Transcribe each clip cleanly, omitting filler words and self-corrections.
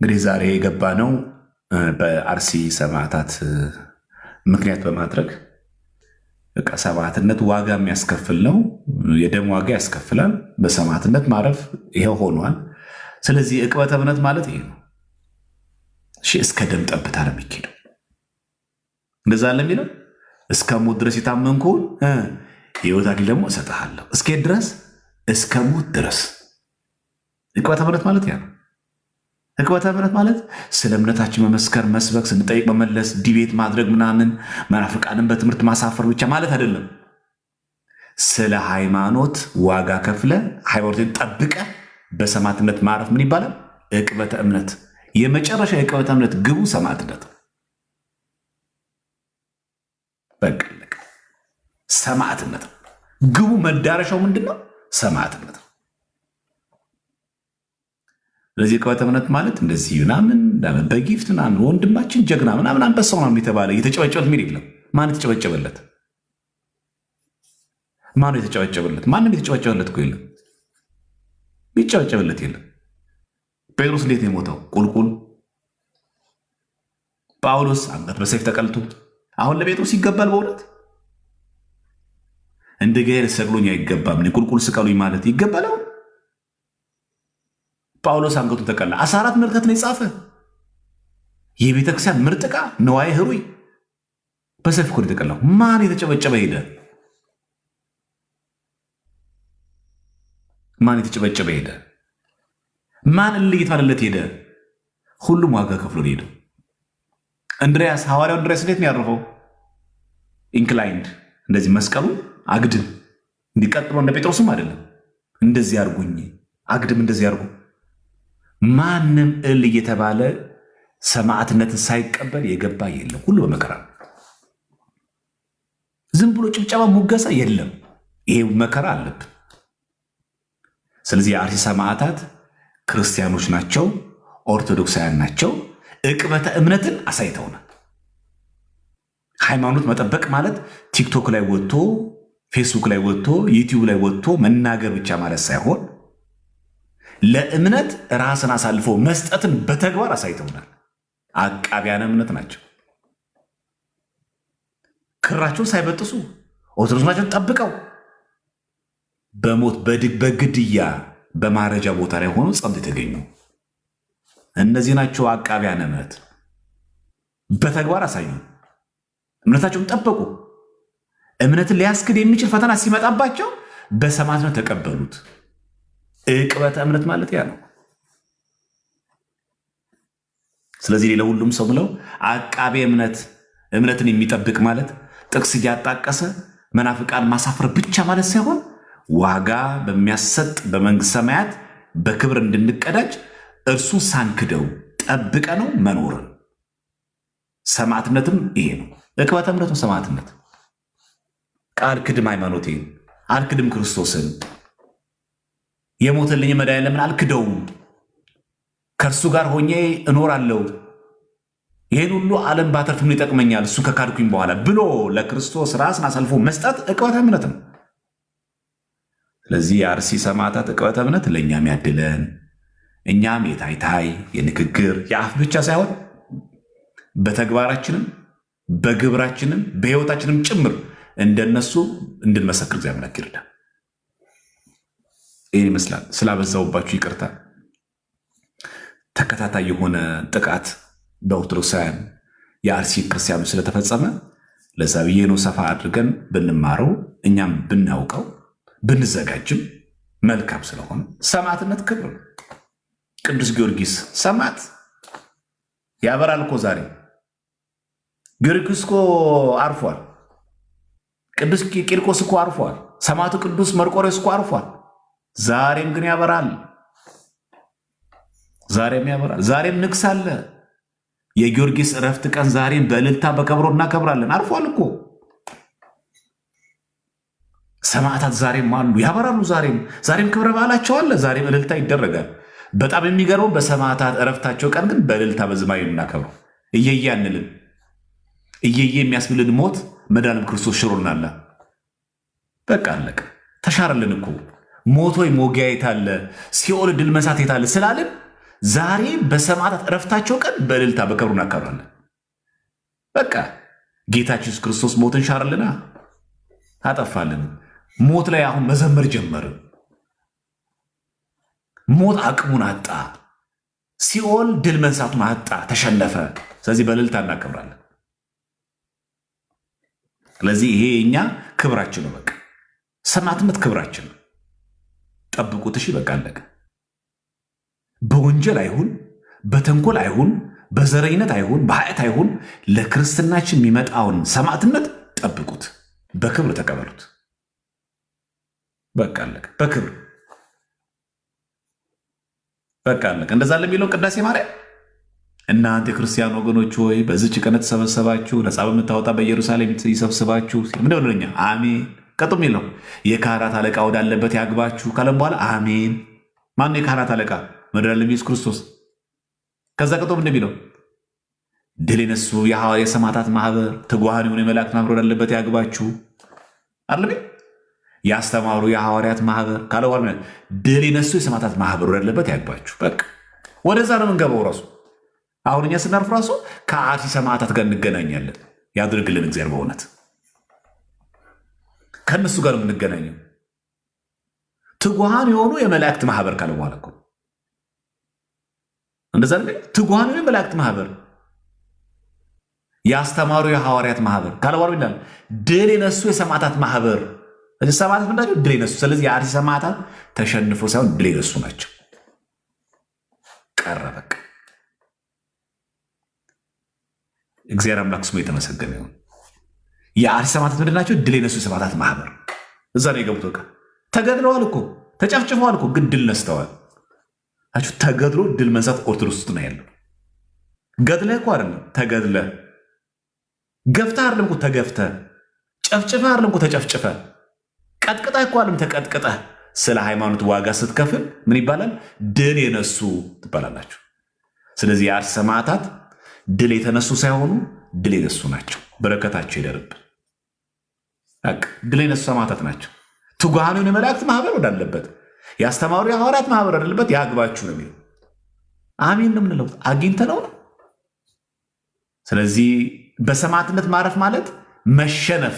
እንግዲህ ዛሬ የገባ ነው በአርሲ ሰማዕታት ምክንያት በማድረግ በቃ ሰማዕትነት ዋጋ የሚያስከፍል ነው። የደም ዋጋ ያስከፍላል። በሰማዕትነት ማረፍ ይሄው ሆኗል። ስለዚህ ዕቅበተ እምነት ማለት ይሄ ነው። እስከ ደም ጠብታ ነው የሚኬደው። እንደዛ ለሚለው እስከ ሞት ድረስ የታመንኩን የሕይወት አክሊል ደግሞ እሰጥሃለሁ። እስከ ድረስ እስከ ሞት ድረስ ዕቅበተ እምነት ማለት ያ ነው። ዕቅበተ እምነት ማለት ስለ እምነታችን መመስከር፣ መስበክ፣ ስንጠይቅ መመለስ፣ ዲቤት ማድረግ ምናምን መናፍቃንን በትምህርት ማሳፈር ብቻ ማለት አይደለም። ስለ ሃይማኖት ዋጋ ከፍለ ሃይማኖትን ጠብቀ በሰማዕትነት ማረፍ ምን ይባላል? ዕቅበተ እምነት። የመጨረሻ የዕቅበተ እምነት ግቡ ሰማዕትነት። በቃ ሰማዕትነት ግቡ። መዳረሻው ምንድን ነው? ሰማዕትነት። ስለዚህ ዕቅበተ እምነት ማለት እንደዚህ ምናምን በጊፍት ምናምን ወንድማችን ጀግና ምናምን አንበሳው ነው የተባለ የተጨበጨበት ሚል የለም። ማን የተጨበጨበለት? ማነው የተጨበጨበለት? ማንም የተጨበጨበለት እኮ የለም። ቢጨበጨበለት የለም። ጴጥሮስ እንዴት ነው የሞተው? ቁልቁል። ጳውሎስ አንገት በሰይፍ ተቀልቶ። አሁን ለጴጥሮስ ይገባል በእውነት እንደ ገር ሰቅሎኝ አይገባም ቁልቁል ስቀሉኝ ማለት ይገባል? አሁን ጳውሎስ አንገቱን ተቀላ። 14 መልእክታት ነው የጻፈ። የቤተክርስቲያን ምርጥ ዕቃ ነዋየ ህሩይ በሰይፍ እኮ ነው የተቀላው። ማን የተጨበጨበ ሄደ? ማን የተጨበጨበ ሄደ? ማን እልይት ባለለት ሄደ? ሁሉም ዋጋ ከፍሎ ሄደ። እንድሪያስ ሐዋርያው እንድሪያስ እንዴት ነው ያረፈው? ኢንክላይንድ እንደዚህ መስቀሉ አግድም እንዲቀጥሎ እንደ ጴጥሮስም አይደለም። እንደዚህ አርጉኝ አግድም እንደዚህ አርጉ። ማንም እል እየተባለ ሰማዕትነትን ሳይቀበል የገባ የለም። ሁሉ በመከራ ዝም ብሎ ጭብጨባ ሙገሳ የለም። ይሄ መከራ አለብን። ስለዚህ የአርሲ ሰማዕታት ክርስቲያኖች ናቸው፣ ኦርቶዶክሳውያን ናቸው። ዕቅበተ እምነትን አሳይተውናል። ሃይማኖት መጠበቅ ማለት ቲክቶክ ላይ ወጥቶ ፌስቡክ ላይ ወጥቶ ዩቲዩብ ላይ ወጥቶ መናገር ብቻ ማለት ሳይሆን ለእምነት ራስን አሳልፎ መስጠትን በተግባር አሳይተውናል። አቃቢያነ እምነት ናቸው። ክራቸውን ሳይበጥሱ ኦርቶዶክሳቸውን ጠብቀው በሞት በግድያ በማረጃ ቦታ ላይ ሆኖ ጸንተው የተገኙ እነዚህ ናቸው አቃቢያነ እምነት። በተግባር አሳዩ። እምነታቸውን ጠበቁ። እምነትን ሊያስክድ የሚችል ፈተና ሲመጣባቸው በሰማዕትነት ተቀበሉት። ዕቅበተ እምነት ማለት ያ ነው። ስለዚህ ለሁሉም ሰው ብለው አቃቤ እምነትን የሚጠብቅ ማለት ጥቅስ እያጣቀሰ መናፍቃን ማሳፈር ብቻ ማለት ሳይሆን ዋጋ በሚያሰጥ በመንግስት ሰማያት በክብር እንድንቀዳጅ እርሱን ሳንክደው ጠብቀ ነው መኖርን። ሰማዕትነትም ይሄ ነው። ዕቅበተ እምነቱ ሰማዕትነት። አልክድም ሃይማኖቴን፣ አልክድም ክርስቶስን፣ የሞተልኝ መድኃኒዓለምን አልክደውም፣ ከእርሱ ጋር ሆኜ እኖራለሁ፣ ይህን ሁሉ ዓለም ባተርፍ ምን ይጠቅመኛል እሱ ከካድኩኝ በኋላ ብሎ ለክርስቶስ ራስን አሳልፎ መስጠት ዕቅበተ እምነት ነው። ስለዚህ የአርሲ ሰማዕታት ዕቅበተ እምነት ለእኛም ያድለን። እኛም የታይታይ የንግግር የአፍ ብቻ ሳይሆን በተግባራችንም በግብራችንም በሕይወታችንም ጭምር እንደነሱ እንድንመሰክር እግዚአብሔር ይርዳል። ይህን ይመስላል። ስላበዛውባችሁ ይቅርታ። ተከታታይ የሆነ ጥቃት በኦርቶዶክሳውያን የአርሲ ክርስቲያኖች ስለተፈጸመ ለዛ ብዬ ነው ሰፋ አድርገን ብንማረው እኛም ብናውቀው ብንዘጋጅም መልካም ስለሆነ ሰማዕትነት ክብር ነው። ቅዱስ ጊዮርጊስ ሰማዕት ያበራል እኮ ዛሬ። ጊዮርጊስ እኮ አርፏል። ቅዱስ ቂርቆስ እኮ አርፏል። ሰማዕቱ ቅዱስ መርቆሬዎስ እኮ አርፏል። ዛሬም ግን ያበራል። ዛሬም ያበራል። ዛሬም ንግስ አለ። የጊዮርጊስ እረፍት ቀን ዛሬም በእልልታ በከብሮ እናከብራለን። አርፏል እኮ ሰማዕታት ዛሬም አሉ፣ ያበራሉ። ዛሬም ክብረ በዓላቸው አለ። ዛሬም እልልታ ይደረጋል። በጣም የሚገርመው በሰማዕታት እረፍታቸው ቀን ግን በእልልታ በዝማሬ እናከብረው። እየየ አንልም። እየየ የሚያስብልን ሞት መድኃኒዓለም ክርስቶስ ሽሮናል። በቃ አለቀ። ተሻረልን እኮ ሞት ወይ ሞጊያ የታለ ሲኦል ድል መሳት የታለ ስላልን ዛሬ በሰማዕታት እረፍታቸው ቀን በእልልታ በክብሩ እናከብራለን። በቃ ጌታችን ኢየሱስ ክርስቶስ ሞትን ሻርልና አጠፋልን። ሞት ላይ አሁን መዘመር ጀመርን። ሞት አቅሙን አጣ። ሲኦል ድል መንሳቱን አጣ፣ ተሸነፈ። ስለዚህ በእልልታ እናከብራለን። ስለዚህ ይሄ የኛ ክብራችን ነው። በቃ ሰማዕትነት ክብራችን ነው። ጠብቁት። እሺ በቃ አለቀ። በወንጀል አይሁን፣ በተንኮል አይሁን፣ በዘረኝነት አይሁን፣ በኃጢአት አይሁን፣ ለክርስትናችን የሚመጣውን ሰማዕትነት ጠብቁት፣ በክብር ተቀበሉት። በቃ አለቀ። በክብር በቃ አለቀ። እንደዛ ለሚለው ቅዳሴ ማርያም እናንተ የክርስቲያን ወገኖች ሆይ በዚች ቀን ተሰበሰባችሁ ነፃ በምታወጣ በኢየሩሳሌም ይሰብስባችሁ። ምን ብለኛ? አሜን። ቀጡ የሚለው የካህናት አለቃ ወዳለበት ያግባችሁ ካለም በኋላ አሜን። ማነው የካህናት አለቃ? መድኃኒዓለም ኢየሱስ ክርስቶስ። ከዛ ቀጡ ምን የሚለው? ድል የነሱ የሰማዕታት ማህበር ትጉሃን የሆኑ የመላእክት ማህበር ወዳለበት ያግባችሁ አለ። ያስተማሩ የሐዋርያት ማህበር ካለ በኋላ ድል የነሱ የሰማዕታት ማህበር ወዳለበት ያግባችሁ። በቃ ወደዛ ነው የምንገባው። ራሱ አሁን እኛ ስናርፍ ራሱ ከአርሲ ሰማዕታት ጋር እንገናኛለን። ያድርግልን እግዚአብሔር። በእውነት ከእነሱ ጋር የምንገናኘው ትጉሃን የሆኑ የመላእክት ማህበር ካለ በኋላ እኮ እንደዛ ትጉሃን የሆኑ የመላእክት ማህበር ያስተማሩ የሐዋርያት ማህበር ካለ በኋላ ይላል ድል የነሱ የሰማዕታት ማህበር። ሰማዕታት ምንዳቸው? ድል የነሱ። ስለዚህ የአርሲ ሰማዕታት ተሸንፎ ሳይሆን ድል የነሱ ናቸው። ቀረ በቃ። እግዚአብሔር አምላክ ስሙ የተመሰገነ ይሁን። የአርሲ ሰማዕታት ምንድን ናቸው? ድል የነሱ የሰማዕታት ማህበር። እዛ ነው የገቡት። በቃ ተገድለዋል እኮ ተጨፍጭፈዋል እኮ ግን ድል ነስተዋል። ተገድሎ ድል መንሳት ኦርቶዶክስ ውስጥ ነው ያለው። ገድለህ እኮ አይደለም ተገድለህ፣ ገፍተህ አይደለም እኮ ተገፍተህ፣ ጨፍጭፈህ አይደለም እኮ ተጨፍጭፈህ፣ ቀጥቅጠህ እኮ አይደለም ተቀጥቅጠህ። ስለ ሃይማኖት ዋጋ ስትከፍል ምን ይባላል? ድል የነሱ ትባላላችሁ። ስለዚህ የአርሲ ሰማዕታት ድል የተነሱ ሳይሆኑ ድል የነሱ ናቸው። በረከታቸው ይደርብን። ድል የነሱ ሰማዕታት ናቸው። ትጉሃኑን የመላእክት ማህበር ወዳለበት ያስተማሩ የሐዋርያት ማህበር ወዳለበት ያግባችሁ ነው የሚለው። አሜን ነው የምንለው። አግኝተነው ነው። ስለዚህ በሰማዕትነት ማረፍ ማለት መሸነፍ፣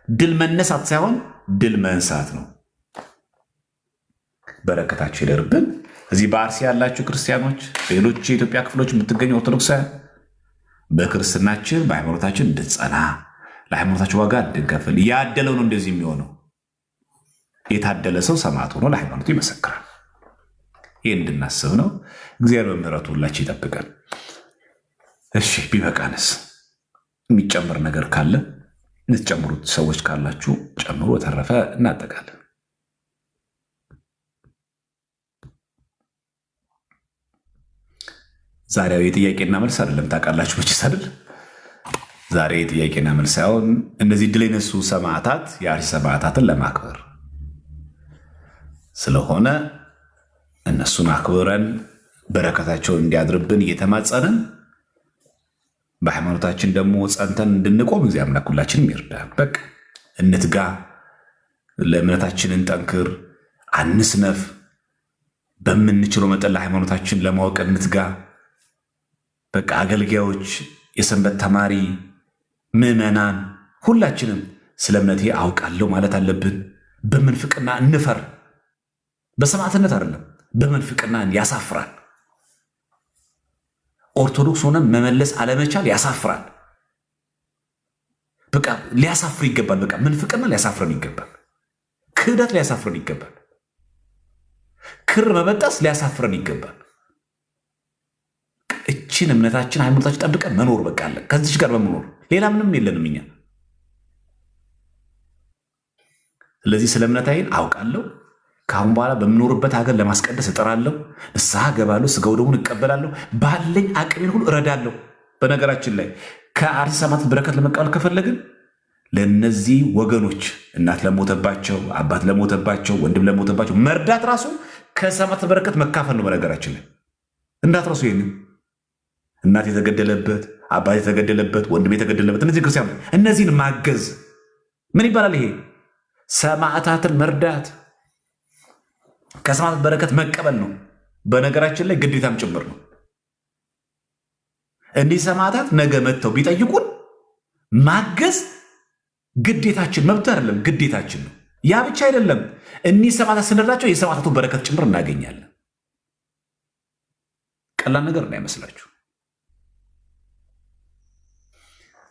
ድል መነሳት ሳይሆን ድል መንሳት ነው። በረከታችሁ ይደርብን። እዚህ በአርሲ ያላችሁ ክርስቲያኖች፣ ሌሎች የኢትዮጵያ ክፍሎች የምትገኙ ኦርቶዶክሳውያን በክርስትናችን በሃይማኖታችን እንድንጸና ለሃይማኖታችን ዋጋ እንድንከፍል ያደለው ነው እንደዚህ የሚሆነው። የታደለ ሰው ሰማዕት ሆኖ ለሃይማኖቱ ይመሰክራል። ይህ እንድናስብ ነው። እግዚአብሔር በምሕረቱ ሁላችን ይጠብቀን። እሺ ቢበቃንስ? የሚጨምር ነገር ካለ የምትጨምሩት ሰዎች ካላችሁ ጨምሩ። በተረፈ እናጠቃለን። ዛሬው የጥያቄና መልስ አይደለም። ታውቃላችሁ መቼስ አይደል? ዛሬ የጥያቄና መልስ ሳይሆን እነዚህ ድል የነሱ ሰማዕታት የአርሲ ሰማዕታትን ለማክበር ስለሆነ እነሱን አክብረን በረከታቸውን እንዲያድርብን እየተማጸንን በሃይማኖታችን ደግሞ ጸንተን እንድንቆም እግዚአብሔር አምላክ ሁላችንም ይርዳል። በቃ እንትጋ፣ ለእምነታችን እንጠንክር፣ አንስነፍ። በምንችለው መጠን ለሃይማኖታችን ለማወቅ እንትጋ። በቃ አገልጋዮች፣ የሰንበት ተማሪ፣ ምዕመናን ሁላችንም ስለ እምነቴ አውቃለሁ ማለት አለብን። በምንፍቅና እንፈር። በሰማዕትነት አይደለም፣ በምንፍቅና ያሳፍራል። ኦርቶዶክስ ሆነን መመለስ አለመቻል ያሳፍራል። በቃ ሊያሳፍር ይገባል። በቃ ምንፍቅና ሊያሳፍረን ይገባል። ክህደት ሊያሳፍረን ይገባል። ክር መበጠስ ሊያሳፍረን ይገባል። እችን እምነታችን ሃይማኖታችን ጠብቀን መኖር በቃ አለ። ከዚች ጋር በመኖር ሌላ ምንም የለንም እኛ። ስለዚህ ስለ እምነታዬን አውቃለሁ። ከአሁን በኋላ በምኖርበት ሀገር ለማስቀደስ እጠራለሁ። ንስሐ ገባለሁ። ስጋው ደሙን እቀበላለሁ። ባለኝ አቅሜን ሁሉ እረዳለሁ። በነገራችን ላይ ከአርሲ ሰማዕታት በረከት ለመቀበል ከፈለግን ለእነዚህ ወገኖች እናት ለሞተባቸው፣ አባት ለሞተባቸው፣ ወንድም ለሞተባቸው መርዳት ራሱ ከሰማዕታት በረከት መካፈል ነው። በነገራችን ላይ እንዳትረሱ ይሄንን። እናት የተገደለበት፣ አባት የተገደለበት፣ ወንድም የተገደለበት እነዚህ ክርስቲያኖች እነዚህን ማገዝ ምን ይባላል? ይሄ ሰማዕታትን መርዳት ከሰማዕታት በረከት መቀበል ነው። በነገራችን ላይ ግዴታም ጭምር ነው። እኒህ ሰማዕታት ነገ መጥተው ቢጠይቁን ማገዝ ግዴታችን፣ መብት አይደለም ግዴታችን ነው። ያ ብቻ አይደለም፣ እኒህ ሰማዕታት ስንረዳቸው የሰማዕታቱን በረከት ጭምር እናገኛለን። ቀላል ነገር እንዳይመስላችሁ።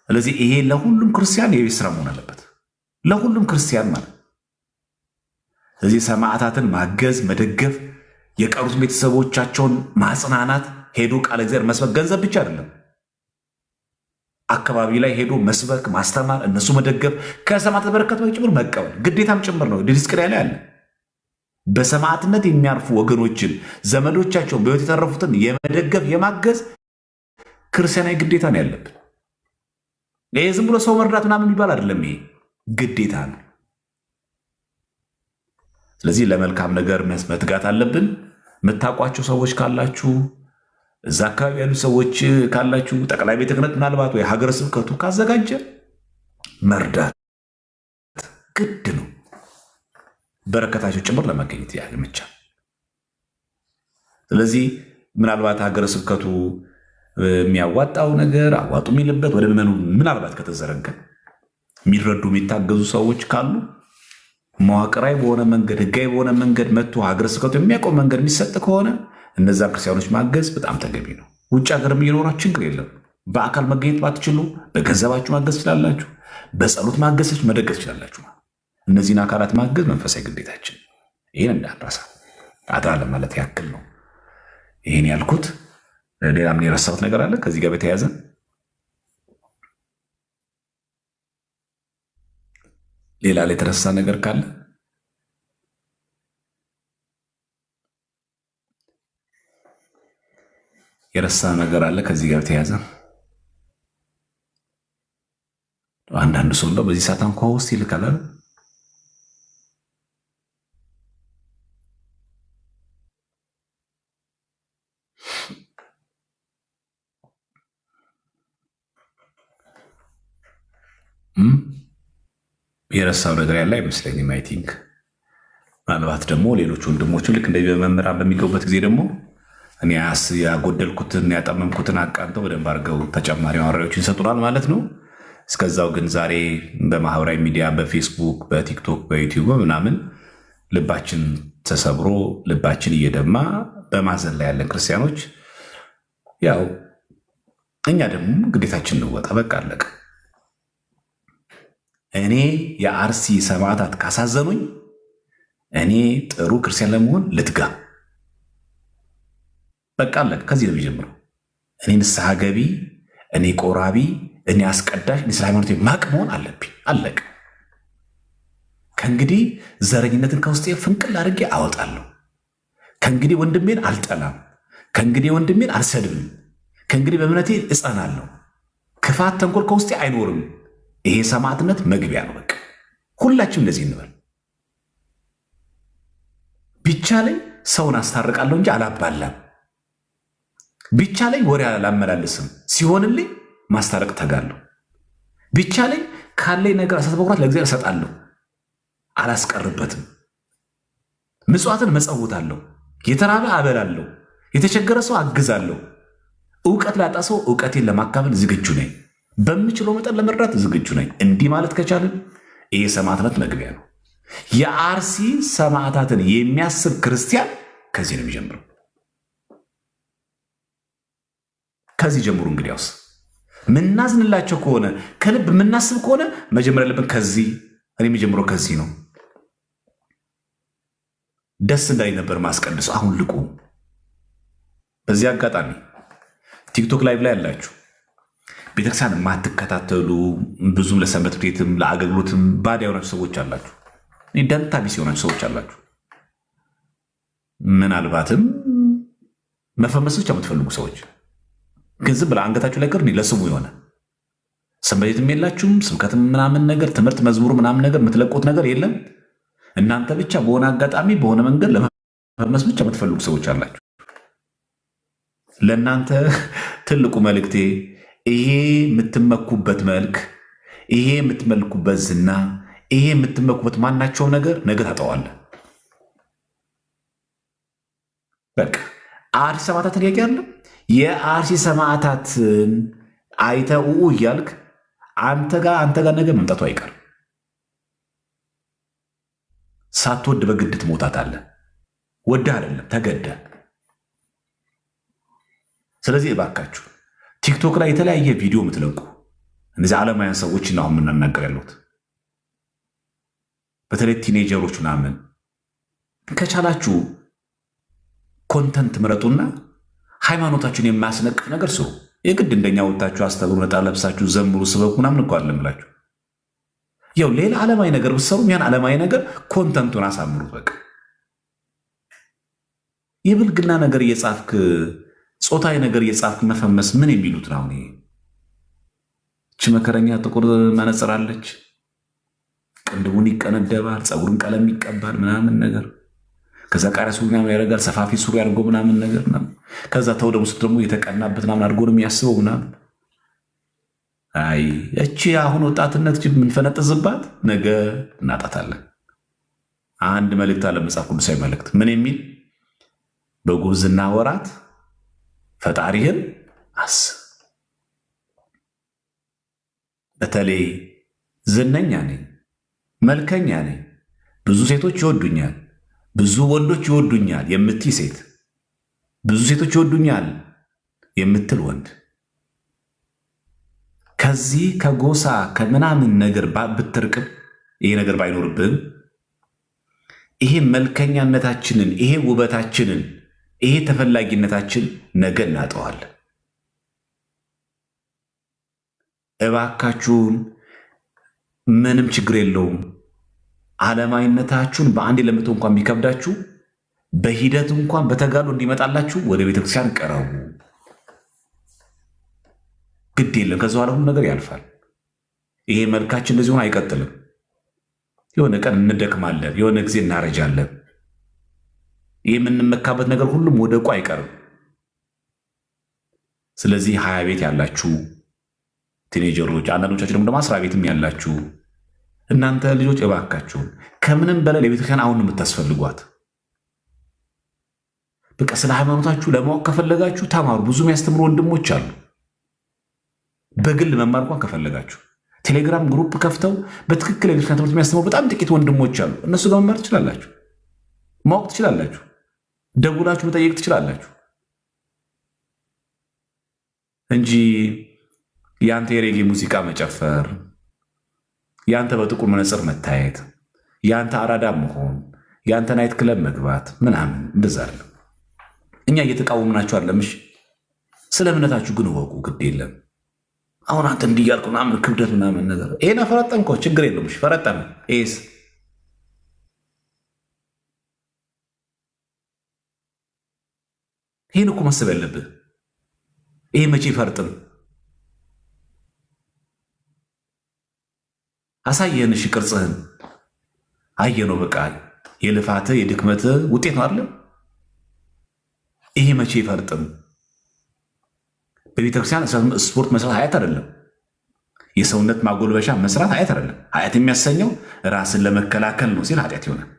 ስለዚህ ይሄ ለሁሉም ክርስቲያን የቤት ስራ መሆን አለበት፣ ለሁሉም ክርስቲያን ማለት። ስለዚህ ሰማዕታትን ማገዝ፣ መደገፍ፣ የቀሩት ቤተሰቦቻቸውን ማጽናናት፣ ሄዶ ቃለ እግዚአብሔር መስበክ ገንዘብ ብቻ አይደለም። አካባቢ ላይ ሄዶ መስበክ፣ ማስተማር፣ እነሱ መደገፍ፣ ከሰማዕታት በረከት ጭምር መቀበል ግዴታም ጭምር ነው። ዲስቅልያ ላይ አለ። በሰማዕትነት የሚያርፉ ወገኖችን ዘመዶቻቸውን በሕይወት የተረፉትን የመደገፍ የማገዝ ክርስቲያናዊ ግዴታ ነው ያለብን። ይሄ ዝም ብሎ ሰው መርዳት ምናምን የሚባል አይደለም። ይሄ ግዴታ ነው። ስለዚህ ለመልካም ነገር መትጋት አለብን። የምታውቋቸው ሰዎች ካላችሁ፣ እዛ አካባቢ ያሉ ሰዎች ካላችሁ፣ ጠቅላይ ቤተ ክህነት ምናልባት ወይ ሀገረ ስብከቱ ካዘጋጀ መርዳት ግድ ነው። በረከታቸው ጭምር ለመገኘት ያልመቻል። ስለዚህ ምናልባት ሀገረ ስብከቱ የሚያዋጣው ነገር አዋጡ የሚልበት ወደ ምዕመኑ ምናልባት ከተዘረጋ የሚረዱ የሚታገዙ ሰዎች ካሉ መዋቅራዊ በሆነ መንገድ ህጋዊ በሆነ መንገድ መጥቶ ሀገረ ስብከቱ የሚያውቀው መንገድ የሚሰጥ ከሆነ እነዛ ክርስቲያኖች ማገዝ በጣም ተገቢ ነው። ውጭ ሀገር የሚኖራችሁ ችግር የለም። በአካል መገኘት ባትችሉ በገንዘባችሁ ማገዝ ትችላላችሁ። በጸሎት ማገዝ መደገፍ ትችላላችሁ። እነዚህን አካላት ማገዝ መንፈሳዊ ግዴታችን። ይህን እንዳንረሳ አደራ ለማለት ያክል ነው ይህን ያልኩት። ሌላ ምን የረሳሁት ነገር አለ ከዚህ ጋር በተያያዘ? ሌላ ላይ የተረሳ ነገር ካለ የረሳ ነገር አለ ከዚህ ጋር በተያያዘ? አንዳንድ ሰው እንደው በዚህ ሰዓት እንኳ ውስጥ ይልካል። የረሳው ነገር ያለ አይመስለኝም። አይ ቲንክ ምናልባት ደግሞ ሌሎች ወንድሞችም ልክ እንደ መምህራን በሚገቡበት ጊዜ ደግሞ እኔ ያጎደልኩትን ያጠመምኩትን አቃንተው በደንብ አድርገው ተጨማሪ ማብራሪያዎችን ይሰጡናል ማለት ነው። እስከዛው ግን ዛሬ በማህበራዊ ሚዲያ በፌስቡክ፣ በቲክቶክ፣ በዩቲዩብ ምናምን ልባችን ተሰብሮ ልባችን እየደማ በማዘን ላይ ያለን ክርስቲያኖች ያው እኛ ደግሞ ግዴታችን እንወጣ። በቃ አለቀ። እኔ የአርሲ ሰማዕታት ካሳዘኑኝ እኔ ጥሩ ክርስቲያን ለመሆን ልትጋ። በቃ አለቀ። ከዚህ ነው የሚጀምረው። እኔ ንስሐ ገቢ፣ እኔ ቆራቢ፣ እኔ አስቀዳሽ፣ እኔ ስለ ሃይማኖት ማቅ መሆን አለብኝ። አለቀ። ከእንግዲህ ዘረኝነትን ከውስጤ ፍንቅል አድርጌ አወጣለሁ። ከእንግዲህ ወንድሜን አልጠላም። ከእንግዲህ ወንድሜን አልሰድብም። ከእንግዲህ በእምነቴ እጸናለሁ። ክፋት፣ ተንኮል ከውስጤ አይኖርም። ይሄ ሰማዕትነት መግቢያ ነው። በቃ ሁላችንም እንደዚህ እንበል። ቢቻለኝ ሰውን አስታርቃለሁ እንጂ አላባላም። ቢቻለኝ ወሬ አላመላልስም። ሲሆንልኝ ማስታረቅ ተጋለሁ። ቢቻለኝ ካለኝ ነገር አሳት በኩራት ለእግዚአብሔር እሰጣለሁ፣ አላስቀርበትም። ምጽዋትን መጸውታለሁ፣ የተራበ አበላለሁ፣ የተቸገረ ሰው አግዛለሁ። እውቀት ላጣ ሰው እውቀቴን ለማካፈል ዝግጁ ነኝ። በምችለው መጠን ለመርዳት ዝግጁ ነኝ። እንዲህ ማለት ከቻልን ይህ ሰማዕትነት መግቢያ ነው። የአርሲ ሰማዕታትን የሚያስብ ክርስቲያን ከዚህ ነው የሚጀምረው። ከዚህ ጀምሩ። እንግዲያውስ ምናዝንላቸው ከሆነ ከልብ የምናስብ ከሆነ መጀመር ያለብን ከዚህ። እኔ የሚጀምረው ከዚህ ነው። ደስ እንዳይ ነበር ማስቀድሰው። አሁን ልቁ። በዚህ አጋጣሚ ቲክቶክ ላይቭ ላይ ያላችሁ ቤተክርስቲያን የማትከታተሉ ብዙም ለሰንበት ቤትም ለአገልግሎትም ባዳ የሆናችሁ ሰዎች አላችሁ። ደንታ ቢስ የሆናችሁ ሰዎች አላችሁ። ምናልባትም መፈመስ ብቻ የምትፈልጉ ሰዎች ግን ዝም ብላ አንገታችሁ ላይ ቅር ለስሙ የሆነ ሰንበት ቤትም የላችሁም፣ ስብከትም ምናምን ነገር ትምህርት መዝሙር ምናምን ነገር የምትለቁት ነገር የለም። እናንተ ብቻ በሆነ አጋጣሚ በሆነ መንገድ ለመፈመስ ብቻ የምትፈልጉ ሰዎች አላችሁ። ለእናንተ ትልቁ መልእክቴ ይሄ የምትመኩበት መልክ፣ ይሄ የምትመልኩበት ዝና፣ ይሄ የምትመኩበት ማናቸውም ነገር ነገ ታጠዋለህ። በቃ አርሲ ሰማዕታት ጥያቄ አለ። የአርሲ ሰማዕታትን አይተው እያልክ አንተ ጋር ነገ መምጣቱ አይቀርም። ሳትወድ በግድ ትሞታታለህ። ወደህ አይደለም ተገደህ። ስለዚህ እባካችሁ ቲክቶክ ላይ የተለያየ ቪዲዮ የምትለቁ እነዚህ ዓለማውያን ሰዎች ነው የምናናገር ያሉት። በተለይ ቲኔጀሮች ምናምን ከቻላችሁ ኮንተንት ምረጡና ሃይማኖታችሁን የማያስነቅፍ ነገር ስሩ። የግድ እንደኛ ወጣችሁ አስተምሩ፣ ነጣ ለብሳችሁ ዘምሩ፣ ስበኩ ምናምን እኮ አለምላችሁ። ያው ሌላ ዓለማዊ ነገር ብትሰሩም ያን ዓለማዊ ነገር ኮንተንቱን አሳምሩት። በቃ የብልግና ነገር እየጻፍክ ጾታዊ ነገር እየጻፍክ መፈመስ ምን የሚሉት ነው? አሁን እቺ መከረኛ ጥቁር መነጽር አለች፣ ቅንድቡን ይቀነደባል፣ ፀጉሩን ቀለም ይቀባል ምናምን ነገር፣ ከዛ ቃሪያ ሱሪ ምናምን ያደርጋል፣ ሰፋፊ ሱሪ አድርጎ ምናምን ነገር ምናምን፣ ከዛ ተው ደግሞ የተቀናበት ምናምን አድርጎ ነው የሚያስበው ምናምን። አይ እቺ አሁን ወጣትነት የምንፈነጥዝባት ነገ እናጣታለን። አንድ መልእክት አለ መጽሐፍ ቅዱሳዊ መልእክት ምን የሚል? በጉብዝና ወራት ፈጣሪህን አስብ። በተለይ ዝነኛ ነኝ፣ መልከኛ ነኝ፣ ብዙ ሴቶች ይወዱኛል፣ ብዙ ወንዶች ይወዱኛል የምትይ ሴት፣ ብዙ ሴቶች ይወዱኛል የምትል ወንድ፣ ከዚህ ከጎሳ ከምናምን ነገር ብትርቅም ይሄ ነገር ባይኖርብህም ይሄ መልከኛነታችንን፣ ይሄ ውበታችንን፣ ይሄ ተፈላጊነታችን ነገ እናጠዋለን። እባካችሁን ምንም ችግር የለውም። ዓለማዊነታችሁን በአንድ ለመተው እንኳን ቢከብዳችሁ በሂደት እንኳን በተጋሉ እንዲመጣላችሁ ወደ ቤተክርስቲያን ቀረቡ። ግድ የለም፣ ከዛ በኋላ ሁሉ ነገር ያልፋል። ይሄ መልካችን እንደዚህ ሆነ አይቀጥልም። የሆነ ቀን እንደክማለን፣ የሆነ ጊዜ እናረጃለን። ይህ የምንመካበት ነገር ሁሉም ወደቁ አይቀርም። ስለዚህ 20 ቤት ያላችሁ ቲኔጀሮች፣ አንዳንዶቻችሁ ደግሞ አስራ ቤትም ያላችሁ እናንተ ልጆች እባካችሁን ከምንም በላይ ለቤተክርስቲያን አሁን የምታስፈልጓት። በቃ ስለ ሃይማኖታችሁ ለማወቅ ከፈለጋችሁ ተማሩ። ብዙ የሚያስተምሩ ወንድሞች አሉ። በግል መማር እንኳን ከፈለጋችሁ ቴሌግራም ግሩፕ ከፍተው በትክክል የቤተክርስቲያን ትምህርት የሚያስተምሩ በጣም ጥቂት ወንድሞች አሉ። እነሱ ጋር መማር ትችላላችሁ፣ ማወቅ ትችላላችሁ፣ ደውላችሁ መጠየቅ ትችላላችሁ እንጂ ያንተ የሬጌ ሙዚቃ መጨፈር፣ ያንተ በጥቁር መነጽር መታየት፣ ያንተ አራዳ መሆን፣ ያንተ ናይት ክለብ መግባት ምናምን እንደዛ አለ። እኛ እየተቃወምናችሁ አለምሽ። ስለ እምነታችሁ ግን እወቁ። ግድ የለም አሁን አንተ እንዲያልኩ ምናምን ክብደት ምናምን ነገር ይሄን ፈረጠምከው ችግር የለውም። ፈረጠመ ይሄስ ይህን እኮ ማሰብ ያለብህ። ይሄ መቼ ፈርጥም አሳየን። እሺ ቅርጽህን አየነው። በቃ የልፋትህ የድክመትህ ውጤት ነው አይደለም? ይሄ መቼ ፈርጥም። በቤተክርስቲያን ስፖርት መስራት ኃጢአት አይደለም። የሰውነት ማጎልበሻ መስራት ኃጢአት አይደለም። ኃጢአት የሚያሰኘው ራስን ለመከላከል ነው ሲል ኃጢአት ይሆናል።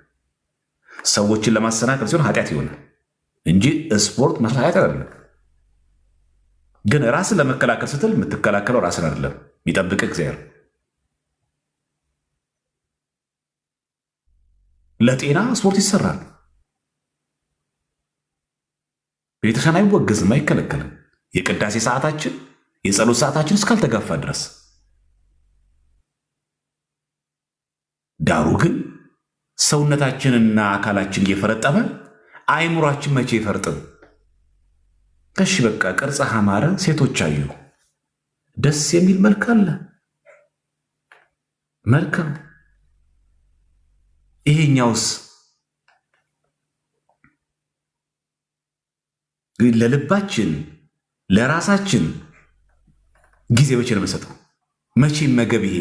ሰዎችን ለማሰናከል ሲሆን ኃጢአት ይሆናል እንጂ ስፖርት መስራት ኃጢአት አይደለም። ግን ራስን ለመከላከል ስትል የምትከላከለው ራስን አይደለም፣ የሚጠብቅ እግዚአብሔር። ለጤና ስፖርት ይሰራል። ቤተክርስቲያን አይወገዝም፣ አይከለከልም። የቅዳሴ ሰዓታችን የጸሎት ሰዓታችን እስካልተጋፋ ድረስ። ዳሩ ግን ሰውነታችንና አካላችን እየፈረጠመ አይምሯችን መቼ ይፈርጥም? ከሺ በቃ ቅርጽ አማረ፣ ሴቶች አዩ፣ ደስ የሚል መልክ አለ፣ መልካም። ይሄኛውስ ለልባችን ለራሳችን ጊዜ መቼ ነው የምንሰጠው? መቼ መገብ? ይሄ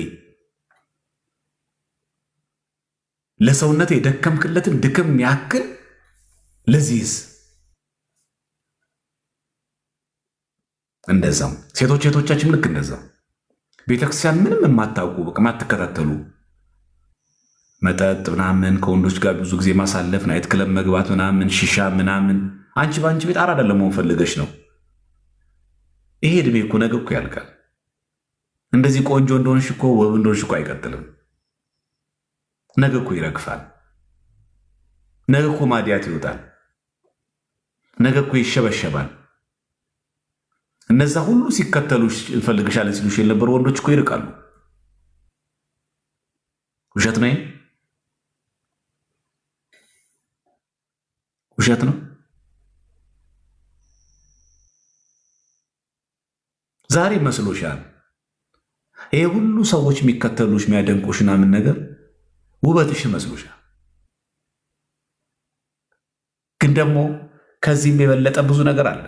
ለሰውነት የደከምክለትን ድክም ያክል ለዚህስ እንደዛው ሴቶቻችን ልክ እንደዛው ቤተክርስቲያን ምንም የማታውቁ በቃ የማትከታተሉ መጠጥ ምናምን ከወንዶች ጋር ብዙ ጊዜ ማሳለፍ፣ ናይት ክለብ መግባት ምናምን፣ ሺሻ ምናምን አንቺ በአንቺ ቤት አራዳ ለመሆን ፈልገሽ ነው። ይሄ እድሜ እኮ ነገ እኮ ያልቃል። እንደዚህ ቆንጆ እንደሆንሽ እኮ ውብ እንደሆንሽ እኮ አይቀጥልም። ነገ እኮ ይረግፋል። ነገ እኮ ማዲያት ይወጣል። ነገ እኮ ይሸበሸባል። እነዛ ሁሉ ሲከተሉሽ እንፈልግሻለን ሲሉሽ የነበሩ ወንዶች እኮ ይርቃሉ። ውሸት ነው? ውሸት ነው? ዛሬ መስሎሻል? ይሄ ሁሉ ሰዎች የሚከተሉሽ የሚያደንቁሽ ምናምን ነገር ውበትሽ መስሎሻል። ግን ደግሞ ከዚህም የበለጠ ብዙ ነገር አለ።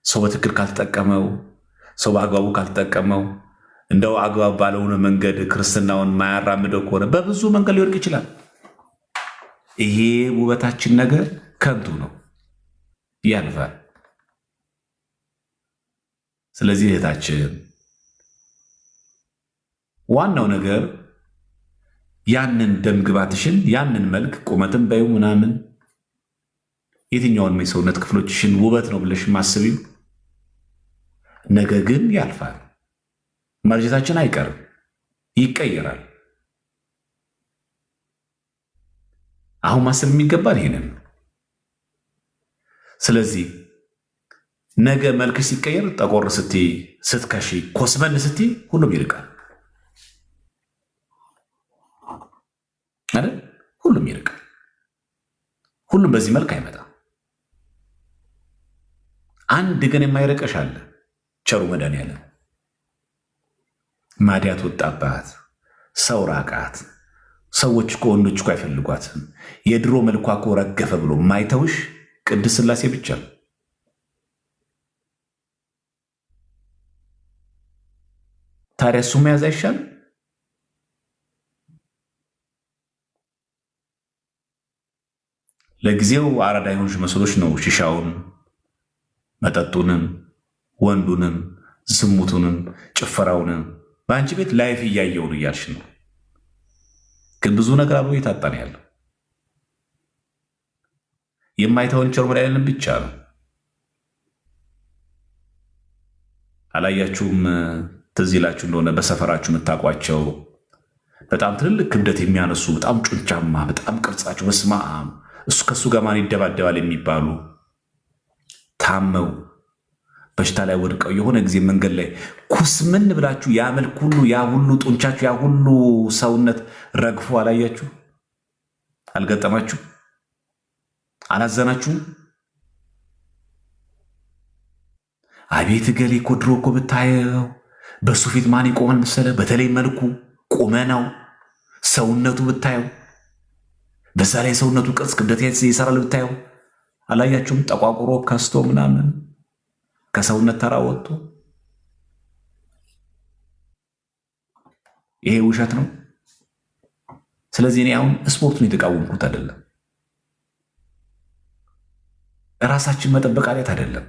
ሰው በትክክል ካልተጠቀመው፣ ሰው በአግባቡ ካልተጠቀመው፣ እንደው አግባብ ባለሆነ መንገድ ክርስትናውን ማያራምደው ከሆነ በብዙ መንገድ ሊወድቅ ይችላል። ይሄ ውበታችን ነገር ከንቱ ነው፣ ያልፋል። ስለዚህ እህታችን ዋናው ነገር ያንን ደምግባትሽን ያንን መልክ ቁመትን በዩ ምናምን የትኛውን የሰውነት ክፍሎችሽን ውበት ነው ብለሽ ማስቢው ነገ ግን ያልፋል። ማርጀታችን አይቀርም፣ ይቀየራል። አሁን ማሰብ የሚገባን ይሄንን። ስለዚህ ነገ መልክሽ ሲቀየር ጠቆር ስቲ፣ ስትከሺ፣ ኮስመን ስቲ ሁሉም ይርቃል አይደል? ሁሉም ይርቃል። ሁሉም በዚህ መልክ አይመጣም። አንድ ግን የማይረቀሽ አለ። ቸሩ መድኃኒዓለም ማዲያት ወጣባት፣ ሰው ራቃት። ሰዎች እኮ ወንዶች እኮ አይፈልጓትም። የድሮ መልኳ እኮ ረገፈ ብሎ ማይተውሽ ቅድስት ሥላሴ ብቻ ነው። ታዲያ እሱ መያዝ አይሻልም? ለጊዜው አራዳ የሆንሽ መስሎች ነው ሽሻውን፣ መጠጡንም፣ ወንዱንም፣ ዝሙቱንም፣ ጭፈራውንም በአንቺ ቤት ላይፍ እያየውን እያልሽ ነው። ግን ብዙ ነገር አብሮ እየታጣ ነው ያለው። የማይተውን ቸር መድኃኒዓለም ብቻ ነው። አላያችሁም? ትዝ ይላችሁ እንደሆነ በሰፈራችሁ የምታውቋቸው በጣም ትልልቅ ክብደት የሚያነሱ በጣም ጩንቻማ፣ በጣም ቅርጻቸው በስመ አብ እሱ ከእሱ ጋር ማን ይደባደባል የሚባሉ ታመው በሽታ ላይ ወድቀው የሆነ ጊዜ መንገድ ላይ ኩስምን ብላችሁ ያ መልክ ሁሉ ያ ሁሉ ጡንቻችሁ ያ ሁሉ ሰውነት ረግፎ አላያችሁ? አልገጠማችሁ? አላዘናችሁም? አቤት ገሌ እኮ ድሮ እኮ ብታየው በሱ ፊት ማን ይቆማል መሰለ? በተለይ መልኩ፣ ቁመናው፣ ሰውነቱ ብታየው፣ በዛ ላይ ሰውነቱ ቅርጽ ክብደት ይሰራል ብታየው። አላያችሁም? ጠቋቁሮ ከስቶ ምናምን ከሰውነት ተራ ወጥቶ። ይሄ ውሸት ነው። ስለዚህ እኔ አሁን ስፖርቱን የተቃወምኩት አይደለም። ራሳችን መጠበቅ አለት አይደለም።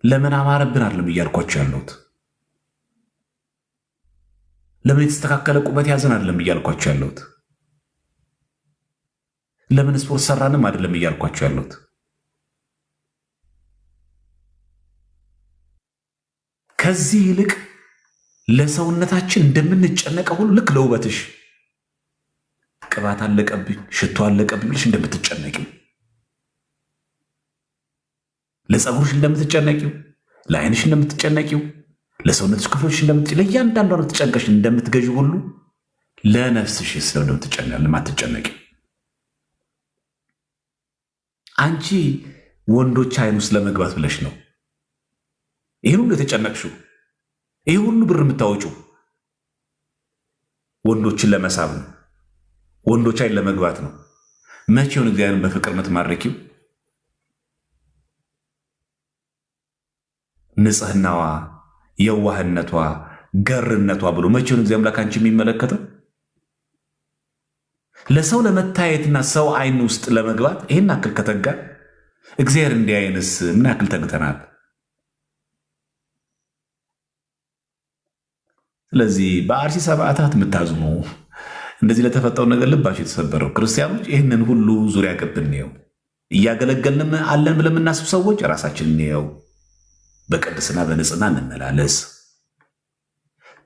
ለምን አማረብን አይደለም እያልኳቸው ያለሁት። ለምን የተስተካከለ ቁመት ያዘን አይደለም እያልኳቸው ያለሁት። ለምን ስፖርት ሰራንም አይደለም እያልኳቸው ያለሁት። ከዚህ ይልቅ ለሰውነታችን እንደምንጨነቀው ሁሉ ልክ ለውበትሽ ቅባት አለቀብኝ፣ ሽቶ አለቀብኝ ብለሽ እንደምትጨነቂው፣ ለፀጉርሽ እንደምትጨነቂው፣ ለዓይንሽ እንደምትጨነቂው፣ ለሰውነትሽ ክፍሎች ለእያንዳንዷ ተጨንቀሽ እንደምትገዢ ሁሉ ለነፍስሽ ስለማትጨነቂው አንቺ ወንዶች አይን ውስጥ ለመግባት ብለሽ ነው ይህን ሁሉ የተጨነቅሽው። ይህ ሁሉ ብር የምታወጪው ወንዶችን ለመሳብ ነው። ወንዶች አይን ለመግባት ነው። መቼውን እግዚአብሔርን በፍቅር የምትማረኪው? ንጽህናዋ፣ የዋህነቷ፣ ገርነቷ ብሎ መቼውን እግዚአብሔር አምላክ አንቺ የሚመለከተው? ለሰው ለመታየትና ሰው አይን ውስጥ ለመግባት ይህን አክል ከተጋ እግዚአብሔር እንዲያይንስ ምን አክል ተግተናል? ስለዚህ በአርሲ ሰማዕታት የምታዝኑ እንደዚህ ለተፈጠሩ ነገር ልባቸው የተሰበረው ክርስቲያኖች ይህንን ሁሉ ዙሪያ ገብ እንየው። እያገለገልንም አለን ብለን የምናስብ ሰዎች ራሳችንን እንየው። በቅድስና በንጽህና እንመላለስ።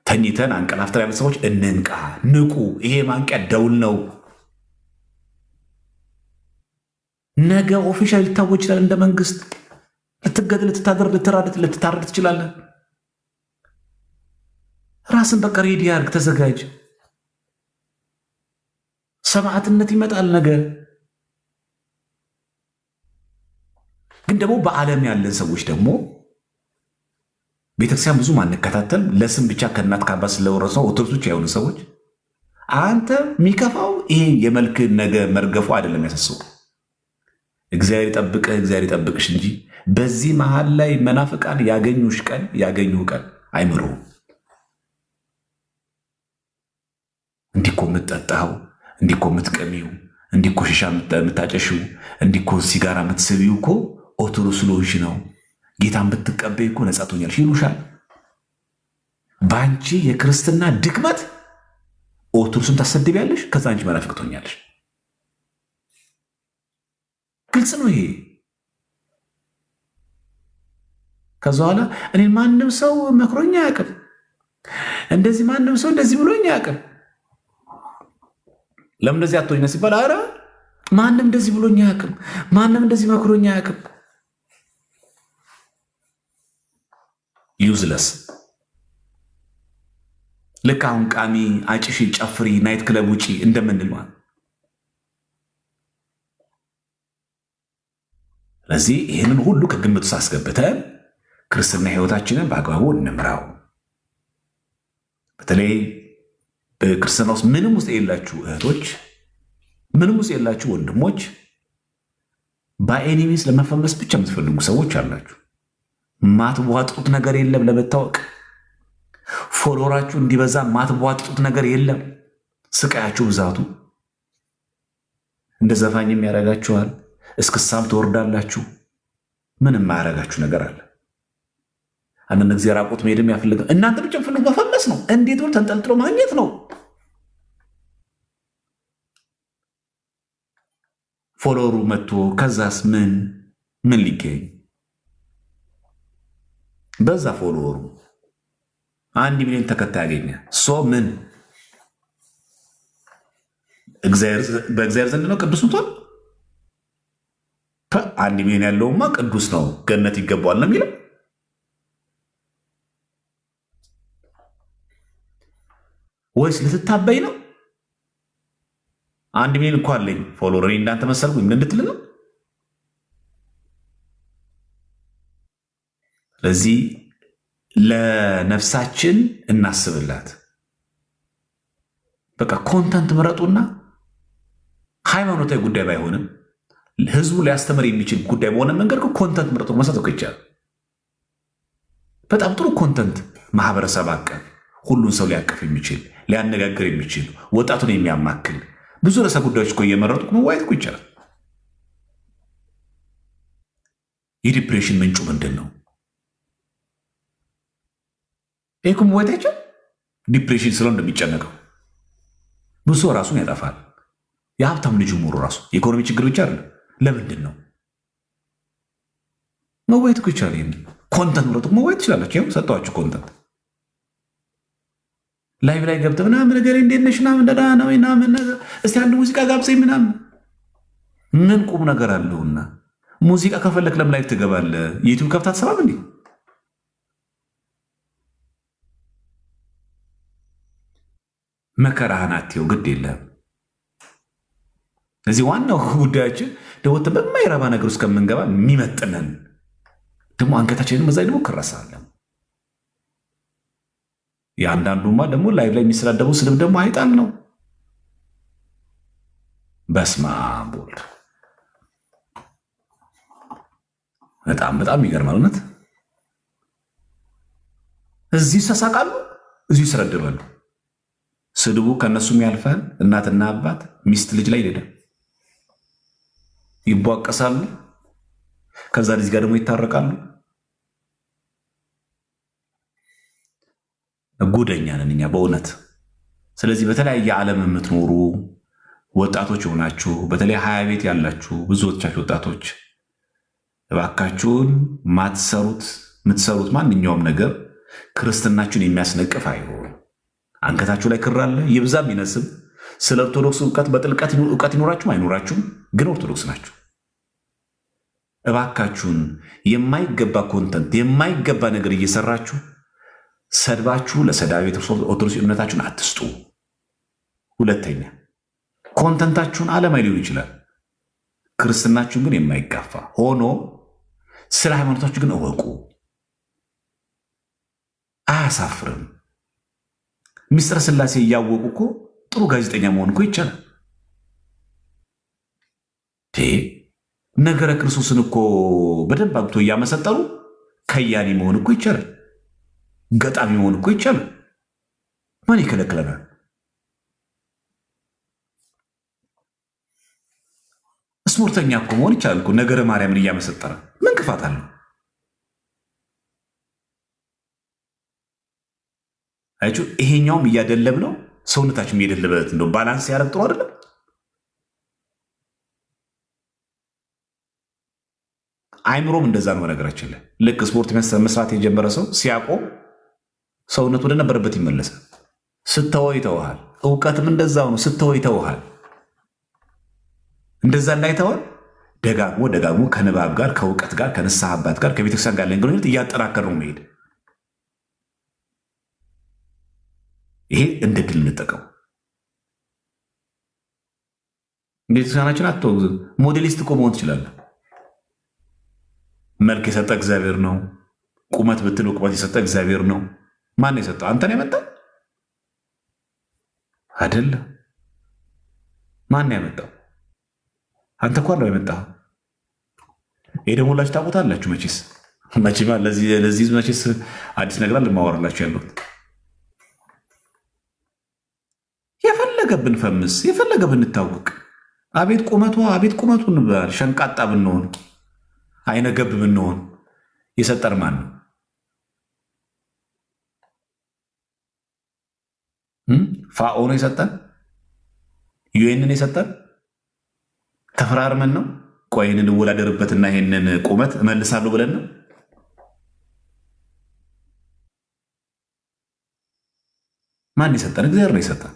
ተኝተን አንቀላፍተን ያለ ሰዎች እንንቃ፣ ንቁ። ይሄ ማንቂያ ደውል ነው። ነገ ኦፊሻል ሊታወጅ ይችላል። እንደ መንግስት ልትገድል፣ ልትታደር፣ ልትታረድ ትችላለህ። ራስን በቃ ሬዲ አድርግ፣ ተዘጋጅ። ሰማዕትነት ይመጣል ነገ። ግን ደግሞ በዓለም ያለን ሰዎች ደግሞ ቤተክርስቲያን ብዙ ማንከታተል ለስም ብቻ ከእናት ከአባት ስለወረሰ ኦርቶዶክሶች የሆኑ ሰዎች አንተ የሚከፋው ይሄ የመልክ ነገ መርገፉ አይደለም ያሳስበው። እግዚአብሔር ይጠብቅህ፣ እግዚአብሔር ይጠብቅሽ እንጂ በዚህ መሃል ላይ መናፍቃን ያገኙሽ ቀን አይምሩም። እንዲኮ የምትጠጣው፣ እንዲኮ የምትቀሚው፣ እንዲኮ ሽሻ የምታጨሽው፣ እንዲኮ ሲጋራ የምትስቢው እኮ ኦርቶዶክስ ስለሆንሽ ነው። ጌታን ብትቀበይ እኮ ነጻ ትሆኛለሽ ይሉሻል። በአንቺ የክርስትና ድክመት ኦርቶዶክስን ታሰድቢያለሽ፣ ከዛ አንቺ መናፍቅ ትሆኛለሽ። ግልጽ ነው ይሄ። ከዛ በኋላ እኔ ማንም ሰው መክሮኛ አያውቅም፣ እንደዚህ ማንም ሰው እንደዚህ ብሎኛ አያውቅም። ለምን እንደዚህ አትሆኝ ሲባል ኧረ ማንም እንደዚህ ብሎኛ አያውቅም፣ ማንም እንደዚህ መክሮኛ አያውቅም። ዩዝለስ። ልክ አሁን ቃሚ፣ አጭሺ፣ ጨፍሪ፣ ናይት ክለብ ውጪ እንደምንል ማለት። ስለዚህ ይህንን ሁሉ ከግምት ውስጥ አስገብተን ክርስትና ህይወታችንን በአግባቡ እንምራው። በተለይ በክርስትና ውስጥ ምንም ውስጥ የሌላችሁ እህቶች፣ ምንም ውስጥ የሌላችሁ ወንድሞች፣ በኤኒሚስ ለመፈመስ ብቻ የምትፈልጉ ሰዎች አላችሁ። ማትቧጥጡት ነገር የለም። ለመታወቅ ፎሎወራችሁ እንዲበዛ ማትቧጥጡት ነገር የለም። ስቃያችሁ ብዛቱ እንደ ዘፋኝም ያደርጋችኋል። እስክሳም ትወርዳላችሁ። ምንም ማያደርጋችሁ ነገር አለ። አንዳንድ ጊዜ ራቆት መሄድም ያፈልጋል። እናንተ ብቻ ፈልጉ መፈመስ ነው። እንዴት ብሎ ተንጠልጥሎ ማግኘት ነው። ፎሎወሩ መጥቶ ከዛስ ምን ሊገኝ በዛ ፎሎወሩ 1 ሚሊዮን ተከታይ ያገኘ ምን በእግዚአብሔር ዘንድ ነው ቅዱስ እንኳን 1 ሚሊዮን ያለውማ ቅዱስ ነው ገነት ይገባዋል ነው የሚለው። ወይስ ልትታበይ ነው? 1 ሚሊዮን እኮ አለኝ ፎሎወር እኔ እንዳንተ መሰልኩኝ እንድትል ነው። ስለዚህ ለነፍሳችን እናስብላት። በቃ ኮንተንት ምረጡና ሃይማኖታዊ ጉዳይ ባይሆንም ህዝቡ ሊያስተምር የሚችል ጉዳይ በሆነ መንገድ ኮንተንት ምረጡ። መሰጠው ይቻላል። በጣም ጥሩ ኮንተንት፣ ማህበረሰብ አቀፍ፣ ሁሉን ሰው ሊያቀፍ የሚችል ሊያነጋግር የሚችል ወጣቱን የሚያማክል ብዙ ርዕሰ ጉዳዮች እኮ እየመረጡ መዋየት እኮ ይቻላል። የዲፕሬሽን ምንጩ ምንድን ነው? ይህ እኮ መዋየት አይቻል። ዲፕሬሽን ስለው እንደሚጨነቀው ብዙ ሰው ራሱን ያጠፋል። የሀብታም ልጁ ሞሩ ራሱ የኢኮኖሚ ችግር ብቻ አይደለም። ለምንድን ነው መዋየት እኮ ይቻላል። ይሄን ኮንተንት ምረጡ፣ መዋየት ትችላላችሁ። ይኸው ሰጠኋችሁ ኮንተንት። ላይቭ ላይ ገብተህ ምናምን ነገር እንዴት ነሽ ምናምን ደህና ነው ምናምን ነገር እስቲ አንድ ሙዚቃ ጋብዘኝ ምናምን ምን ቁም ነገር አለውና ሙዚቃ ከፈለክ ለምን ላይቭ ትገባለህ? ዩቲዩብ ከፍታ ትሰራም እንዴ? መከራህን አትየው፣ ግድ የለም። ስለዚህ ዋናው ጉዳያችን ደወተ በማይረባ ነገር ውስጥ ከምንገባ የሚመጥነን ደግሞ አንገታችንን መዛይ ደግሞ ክረሳለን። የአንዳንዱማ ደግሞ ላይቭ ላይ የሚሰዳደቡ ስድብ ደግሞ አይጣል ነው። በስመ አብ ወልድ። በጣም ይገርማል እውነት። እዚህ ይሳሳቃሉ፣ እዚሁ ይሰረድባሉ። ስድቡ ከእነሱም ያልፋል። እናትና አባት ሚስት ልጅ ላይ ሄደ ይቧቀሳሉ። ከዛ ልጅ ጋር ደግሞ ይታረቃሉ። ጉደኛ ነን እኛ በእውነት። ስለዚህ በተለያየ ዓለም የምትኖሩ ወጣቶች የሆናችሁ በተለይ 20 ቤት ያላችሁ ብዙዎቻችሁ ወጣቶች እባካችሁን የምትሰሩት ማንኛውም ነገር ክርስትናችሁን የሚያስነቅፍ አይሆን። አንገታችሁ ላይ ክር አለ፣ ይብዛም ይነስም። ስለ ኦርቶዶክስ እውቀት በጥልቀት እውቀት ይኖራችሁም አይኖራችሁም፣ ግን ኦርቶዶክስ ናችሁ። እባካችሁን የማይገባ ኮንተንት የማይገባ ነገር እየሰራችሁ ሰድባችሁ ለሰዳቢ ኦርቶዶክስ እምነታችሁን አትስጡ። ሁለተኛ ኮንተንታችሁን ዓለማዊ ሊሆን ይችላል፣ ክርስትናችሁን ግን የማይጋፋ ሆኖ ስለ ሃይማኖታችሁ ግን እወቁ። አያሳፍርም። ሚስጥረ ሥላሴ እያወቁ እኮ ጥሩ ጋዜጠኛ መሆን እኮ ይቻላል። ነገረ ክርስቶስን እኮ በደንብ አግቶ እያመሰጠሩ ከያኒ መሆን እኮ ይቻላል። ገጣሚ መሆን እኮ ይቻላል። ማን ይከለክለናል? ስፖርተኛ እኮ መሆን ይቻላል እኮ ነገረ ማርያምን እያመሰጠረ ምን ክፋት አለው? አያችሁ፣ ይሄኛውም እያደለብ ነው፣ ሰውነታችን እየደለበት እንደው ባላንስ ያደርግ ጥሩ አይደለም። አይምሮም እንደዛ ነው። ነገራችን ላይ ልክ ስፖርት መስራት የጀመረ ሰው ሲያቆም ሰውነት ወደ ነበረበት ይመለሳል። ስተወው ይተውሃል። እውቀትም እንደዛው ነው። ስተወው ይተውሃል። እንደዛ እንዳይተወን ደጋግሞ ከንባብ ጋር ከእውቀት ጋር ከንስሐ አባት ጋር ከቤተክርስቲያን ጋር ግንኙነት እያጠናከር ነው መሄድ። ይሄ እንደ ድል እንጠቀሙ። ቤተክርስቲያናችን አትወግዝም። ሞዴሊስት እኮ መሆን ትችላለህ። መልክ የሰጠ እግዚአብሔር ነው። ቁመት ብትል ቁመት የሰጠ እግዚአብሔር ነው። ማን የሰጠው? አንተን ያመጣ አይደለም። ማን ያመጣው? አንተ እኮ ነው የመጣው። ይሄ ደግሞ ሁላችሁ ታውቁታላችሁ። መቼማ ለዚህ መቼስ አዲስ ነገር ልማወራላችሁ ያለው የፈለገ ብንፈምስ የፈለገ ብንታወቅ አቤት ቁመቱ እንባል፣ ሸንቃጣ ብንሆን አይነገብ ብንሆን የሰጠን ማን ነው? ፋኦ ነው የሰጠን? ዩኤንን የሰጠን? ተፈራርመን ነው? ቆይ ይህንን እንወዳደርበትና ይሄንን ቁመት እመልሳለሁ ብለን ነው? ማን የሰጠን? እግዚአብሔር ነው የሰጠን።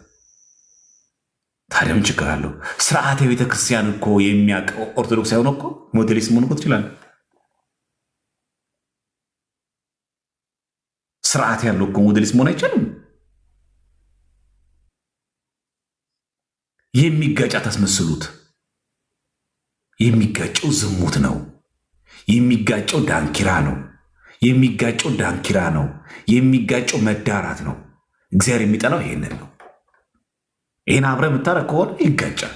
ታዲያ ምን ችግር አለው? ስርዓተ ቤተክርስቲያን እኮ የሚያውቅ ኦርቶዶክስ ሳይሆን እኮ ሞዴሊስት መሆን እኮ ትችላለህ። ስርዓት ያለው እኮ ሞዴሊስት መሆን አይቻልም። የሚጋጭ አታስመስሉት። የሚጋጨው ዝሙት ነው። የሚጋጨው ዳንኪራ ነው። የሚጋጨው መዳራት ነው። እግዚአብሔር የሚጠላው ይሄንን ነው። ይህን አብረህ የምታረግ ከሆነ ይጋጫል።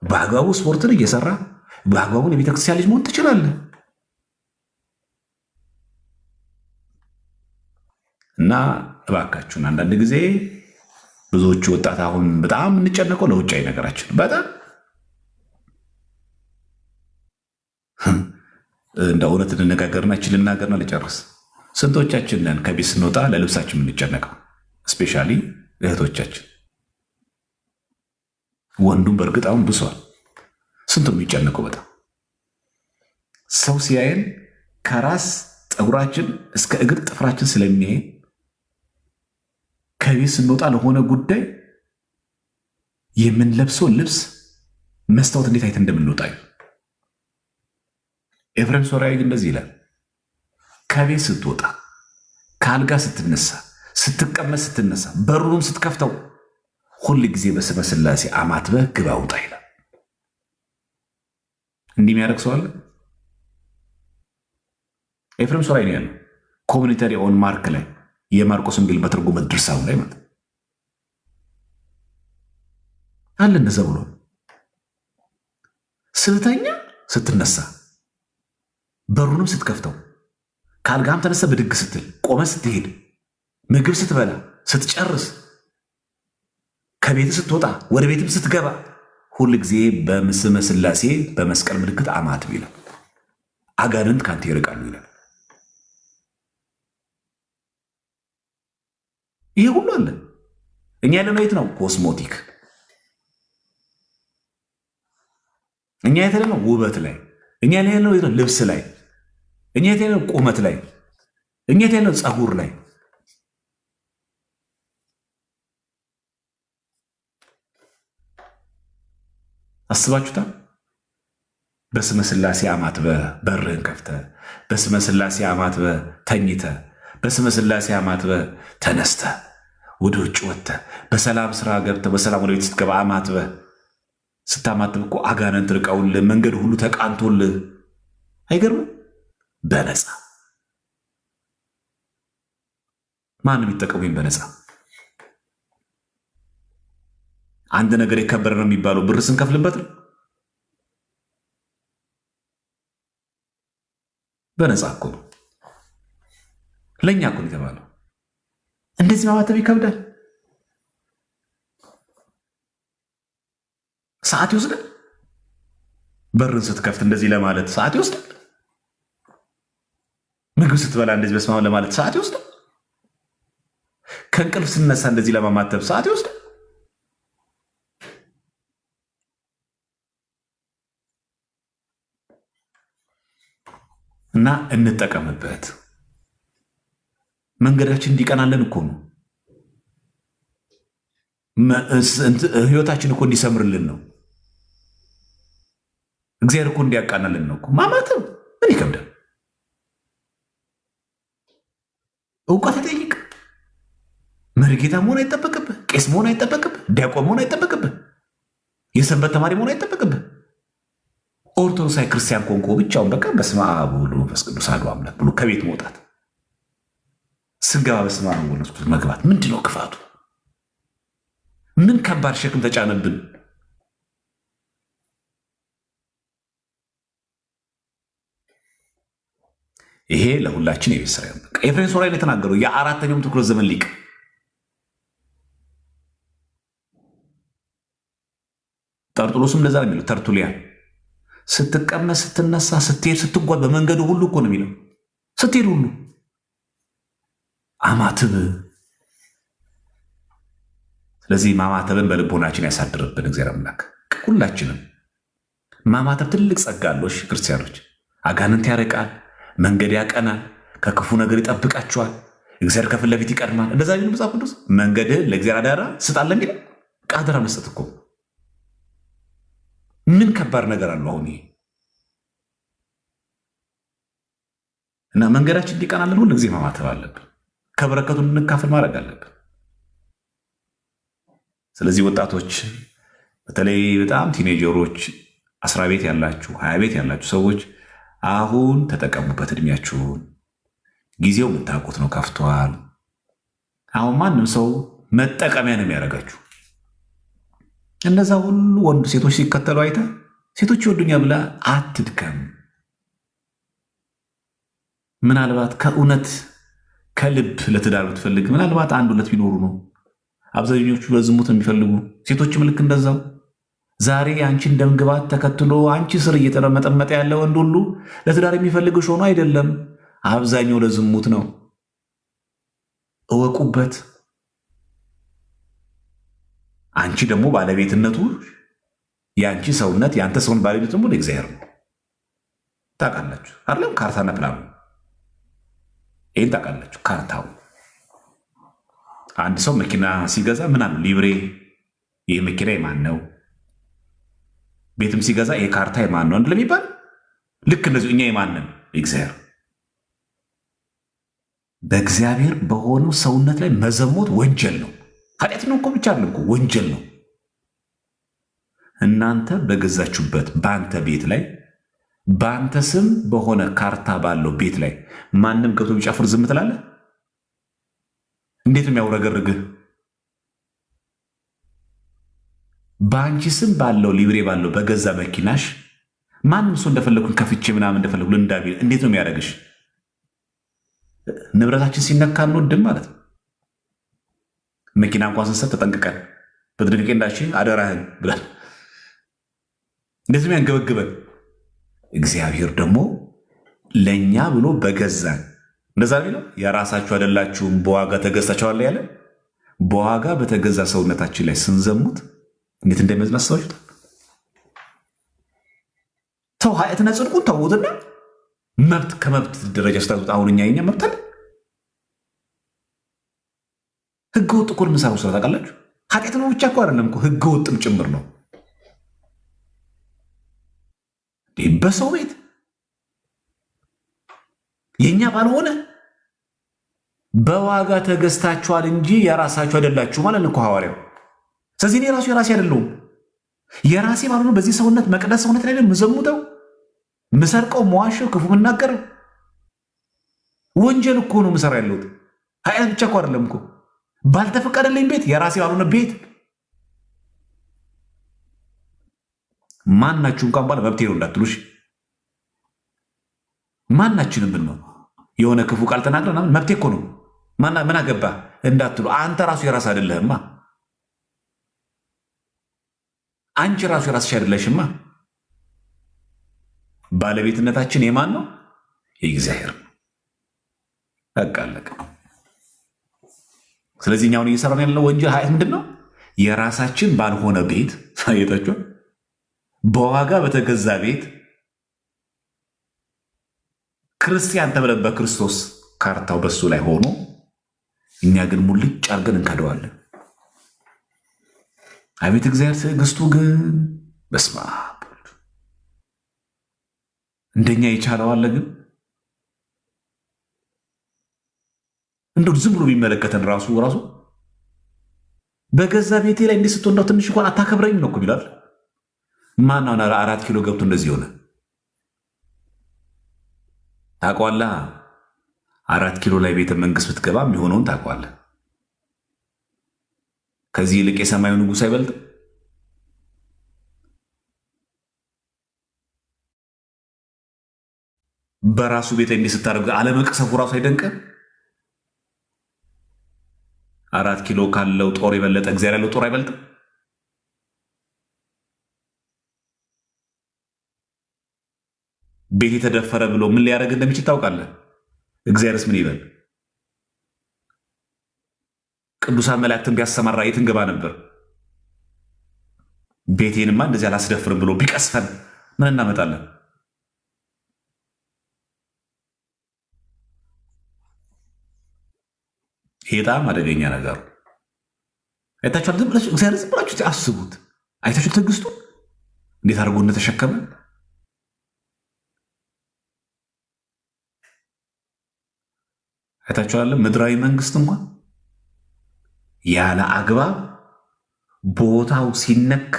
በአግባቡ ስፖርትን እየሰራ በአግባቡን የቤተክርስቲያን ልጅ መሆን ትችላለህ። እና እባካችሁን አንዳንድ ጊዜ ብዙዎቹ ወጣት አሁን በጣም እንጨነቀው ለውጫዊ ነገራችን በጣም እንደ እውነት እንነጋገርና ልናገርና ልጨርስ። ስንቶቻችን ነን ከቤት ስንወጣ ለልብሳችን የምንጨነቀው? ስፔሻሊ እህቶቻችን። ወንዱም በእርግጥ አሁን ብሷል። ስንቱ የሚጨነቀው በጣም ሰው ሲያየን ከራስ ፀጉራችን እስከ እግር ጥፍራችን ስለሚያየን ከቤት ስንወጣ ለሆነ ጉዳይ የምንለብሰው ልብስ መስታወት እንዴት አይተን እንደምንወጣ። ኤፍሬም ሶርያዊ እንደዚህ ይላል፣ ከቤት ስትወጣ፣ ከአልጋ ስትነሳ፣ ስትቀመጥ፣ ስትነሳ፣ በሩንም ስትከፍተው ሁል ጊዜ በስመ ሥላሴ አማትበህ ግባ ውጣ ይላል። እንዲህ የሚያደርግ ሰው አለ? ኤፍሬም ሶርያዊ ነው ያለው ኮሚኒተሪ ኦን ማርክ ላይ የማርቆስ ወንጌል በትርጉመ ድርሳኑ ላይ ማለት አለ። እንደዛ ብሎ ስትተኛ፣ ስትነሳ፣ በሩንም ስትከፍተው፣ ከአልጋም ተነሳ ብድግ ስትል፣ ቆመ ስትሄድ፣ ምግብ ስትበላ፣ ስትጨርስ፣ ከቤት ስትወጣ፣ ወደ ቤትም ስትገባ ሁል ጊዜ በስመ ሥላሴ በመስቀል ምልክት አማትብ ይላል። አጋንንት ካንተ ይርቃሉ ይላል። ይሄ ሁሉ አለ። እኛ ያለነው የት ነው? ኮስሞቲክ። እኛ የተለነው ውበት ላይ። እኛ ያለነው የት ነው? ልብስ ላይ። እኛ የተለነው ቁመት ላይ። እኛ የተለነው ፀጉር ላይ። አስባችሁታል? በስመ ሥላሴ አማትበ በርህን ከፍተ፣ በስመ ሥላሴ አማትበ ተኝተ፣ በስመ ሥላሴ አማትበ ተነስተ ወደ ውጭ ወጥተ፣ በሰላም ስራ ገብተ፣ በሰላም ወደ ቤት ስትገባ አማትበ ስታማትብ እኮ አጋንንት ርቀውልህ መንገድ ሁሉ ተቃንቶልህ አይገርምም? በነፃ ማንም ይጠቀሙኝ በነፃ። አንድ ነገር የከበረ ነው የሚባለው ብር ስንከፍልበት ነው። በነፃ እኮ ነው። ለእኛ እኮ ነው የተባለው። እንደዚህ ማማተብ ይከብዳል። ሰዓት ይወስዳል። በርን ስትከፍት እንደዚህ ለማለት ሰዓት ይወስዳል። ምግብ ስትበላ እንደዚህ በስመ አብ ለማለት ሰዓት ይወስዳል። ከእንቅልፍ ስነሳ እንደዚህ ለማማተብ ሰዓት ይወስዳል። እና እንጠቀምበት። መንገዳችን እንዲቀናለን እኮ ነው። ህይወታችን እኮ እንዲሰምርልን ነው። እግዚአብሔር እኮ እንዲያቃናልን ነው እኮ። ማማተብ ምን ይከብዳል? እውቀት ይጠይቅ። መሪጌታ መሆን አይጠበቅብህ። ቄስ መሆን አይጠበቅብህ። ዲያቆን መሆን አይጠበቅብህ። የሰንበት ተማሪ መሆን አይጠበቅብህ። ኦርቶዶክሳዊ ክርስቲያን ኮንኮ ብቻውን በቃ በስመ አብ ወወልድ ወመንፈስ ቅዱስ አሐዱ አምላክ ብሎ ከቤት መውጣት፣ ስንገባ በስመ አብ ወወልድ ወመንፈስ ቅዱስ መግባት ምንድን ነው ክፋቱ? ምን ከባድ ሸክም ተጫነብን? ይሄ ለሁላችን የቤት ስራ ነው። ኤፍሬም ሶርያዊ የተናገረው የአራተኛው ትኩረት ዘመን ሊቅ ጠርጡሎስም እንደዛ ነው የሚለው። ተርቱሊያን ስትቀመጥ፣ ስትነሳ፣ ስትሄድ፣ ስትጓዝ በመንገዱ ሁሉ እኮ ነው የሚለው። ስትሄድ ሁሉ አማትብ። ስለዚህ ማማተብን በልቦናችን ያሳድርብን እግዚአብሔር አምላክ። ሁላችንም ማማተብ ትልቅ ጸጋ አለው። እሺ ክርስቲያኖች፣ አጋንንት ያርቃል፣ መንገድ ያቀናል፣ ከክፉ ነገር ይጠብቃችኋል፣ እግዚአብሔር ከፊት ለፊት ይቀድማል። እንደዛ ቢሉ መጽሐፍ ቅዱስ መንገድህን ለእግዚአብሔር አደራ ስጣለ የሚለው አደራ መስጠት እኮ ምን ከባድ ነገር አለው? አሁን ይሄ እና መንገዳችን እንዲቀናለን ሁሉ ጊዜ ማማተብ አለብን። ከበረከቱ እንካፈል ማድረግ አለብን። ስለዚህ ወጣቶች፣ በተለይ በጣም ቲኔጀሮች፣ 10 ቤት ያላችሁ 20 ቤት ያላችሁ ሰዎች አሁን ተጠቀሙበት። እድሜያችሁን ጊዜው የምታውቁት ነው፣ ከፍቷል። አሁን ማንም ሰው መጠቀሚያ ነው የሚያደርጋችሁ። እነዛ ሁሉ ወንድ ሴቶች ሲከተሉ አይተ ሴቶች ይወዱኛል ብላ አትድከም። ምናልባት ከእውነት ከልብ ለትዳር ብትፈልግ ምናልባት 1-2 ቢኖሩ ነው። አብዛኞቹ ለዝሙት የሚፈልጉ ሴቶችም ልክ እንደዛው። ዛሬ አንቺን ደምግባት ተከትሎ አንቺ ስር እየተረመጠመጠ ያለ ወንድ ሁሉ ለትዳር የሚፈልግሽ ሆኖ አይደለም። አብዛኛው ለዝሙት ነው። እወቁበት። አንቺ ደግሞ ባለቤትነቱ የአንቺ ሰውነት የአንተ ሰውን ባለቤት ደግሞ ለእግዚአብሔር ነው። ታውቃላችሁ አይደለም? ካርታና ፕላኑ ይህን ታውቃላችሁ። ካርታው አንድ ሰው መኪና ሲገዛ ምናምን ሊብሬ፣ ይህ መኪና የማን ነው? ቤትም ሲገዛ ይህ ካርታ የማን ነው እንደሚባል ልክ እንደዚሁ እኛ የማንን? እግዚአብሔር። በእግዚአብሔር በሆነው ሰውነት ላይ መዘሞት ወንጀል ነው። ኃጢአት ነው እኮ ብቻ አይደለም እኮ ወንጀል ነው። እናንተ በገዛችሁበት በአንተ ቤት ላይ በአንተ ስም በሆነ ካርታ ባለው ቤት ላይ ማንም ገብቶ ቢጨፍር ዝም ትላለህ? እንዴት የሚያውረገርግህ? በአንቺ ስም ባለው ሊብሬ ባለው በገዛ መኪናሽ ማንም ሰው እንደፈለግኩን ከፍቼ ምናምን እንደፈለጉ ልንዳቤ እንዴት ነው የሚያደርግሽ? ንብረታችን ሲነካ እንወድም ማለት ነው። መኪና እንኳን ስንሰጥ ተጠንቅቀን በጥንቃቄ እንዳሽ አደራህን ብለን እንደዚህ የሚያንገበግበን እግዚአብሔር ደግሞ ለእኛ ብሎ በገዛን እንደዛ ቢለው የራሳችሁ አይደላችሁም በዋጋ ተገዝታችኋል ያለ በዋጋ በተገዛ ሰውነታችን ላይ ስንዘሙት እንዴት እንደሚያዝናሳዎች ሰው ኃጢአትና ጽድቁን ተውትና መብት ከመብት ደረጃ ስታጡት አሁን እኛ የኛ መብት አለ። ህገ ወጥ እኮ የምንሰራው ስራ ታውቃላችሁ። ኃጢአት ነው ብቻ እኮ አይደለም እኮ ህገ ወጥም ጭምር ነው። በሰው ቤት የኛ ባልሆነ በዋጋ ተገዝታችኋል እንጂ የራሳችሁ አይደላችሁ ማለት ነው ሐዋርያው። ስለዚህ እኔ ራሱ የራሴ አይደለሁም። የራሴ ባልሆነ በዚህ ሰውነት መቅደስ ሰውነት ላይ ምዘሙተው ምሰርቀው መዋሸው ክፉ ምናገረው ወንጀል እኮ ነው ምሰራ ያለሁት። ኃጢአት ብቻ እኮ አይደለም እኮ ባልተፈቀደልኝ ቤት የራሴ ባልሆነ ቤት ማናችሁ እንኳን ባለ መብቴ ነው እንዳትሉሽ። ማናችንም ብን ነው የሆነ ክፉ ቃል ተናግረን መብቴ እኮ ነው ምን አገባ እንዳትሉ። አንተ ራሱ የራስ አይደለህማ። አንቺ ራሱ የራስሽ አይደለሽማ። ባለቤትነታችን የማን ነው? የእግዚአብሔር ነው። በቃ አለቀ። ስለዚህ እኛውን እየሰራን ያለው ወንጀል ኃጢአት ምንድን ነው? የራሳችን ባልሆነ ቤት ሳይታችሁ በዋጋ በተገዛ ቤት ክርስቲያን ተብለን በክርስቶስ ካርታው በሱ ላይ ሆኖ እኛ ግን ሙልጭ አድርገን እንከደዋለን። አቤት እግዚአብሔር ትዕግስቱ ግን በስመ አብ እንደኛ የቻለው አለ። ግን እንደው ዝም ብሎ ቢመለከተን ራሱ በገዛ ቤቴ ላይ እንዲህ ስትሆን እንደው ትንሽ እንኳን አታከብረኝ ነው እኮ ይላል። ማነው 4 ኪሎ ገብቶ እንደዚህ ሆነ? ታውቀዋለህ? 4 ኪሎ ላይ ቤተ መንግስት ብትገባ የሚሆነውን ታውቀዋለህ። ከዚህ ይልቅ የሰማዩ ንጉሥ አይበልጥም? በራሱ ቤት ላይ እንዲህ ስታደርግ አለመቅሰፉ ራሱ አይደንቅም? 4 ኪሎ ካለው ጦር የበለጠ እግዚአብሔር ያለው ጦር አይበልጥም? ቤት የተደፈረ ብሎ ምን ሊያደርግ እንደሚችል ታውቃለህ? እግዚአብሔርስ ምን ይበል? ቅዱሳን መላእክትን ቢያሰማራ የት እንገባ ነበር? ቤቴንማ እንደዚህ አላስደፍርም ብሎ ቢቀስፈን ምን እናመጣለን? ይሄ በጣም አደገኛ ነገሩ። አይታችኋል? ዝም ብላችሁ እግዚአብሔር ዝም ብላችሁ አስቡት። አይታችሁ ትዕግስቱ እንዴት አድርጎ እንደተሸከመ አይታችኋል? ምድራዊ መንግስት እንኳን ያለ አግባብ ቦታው ሲነካ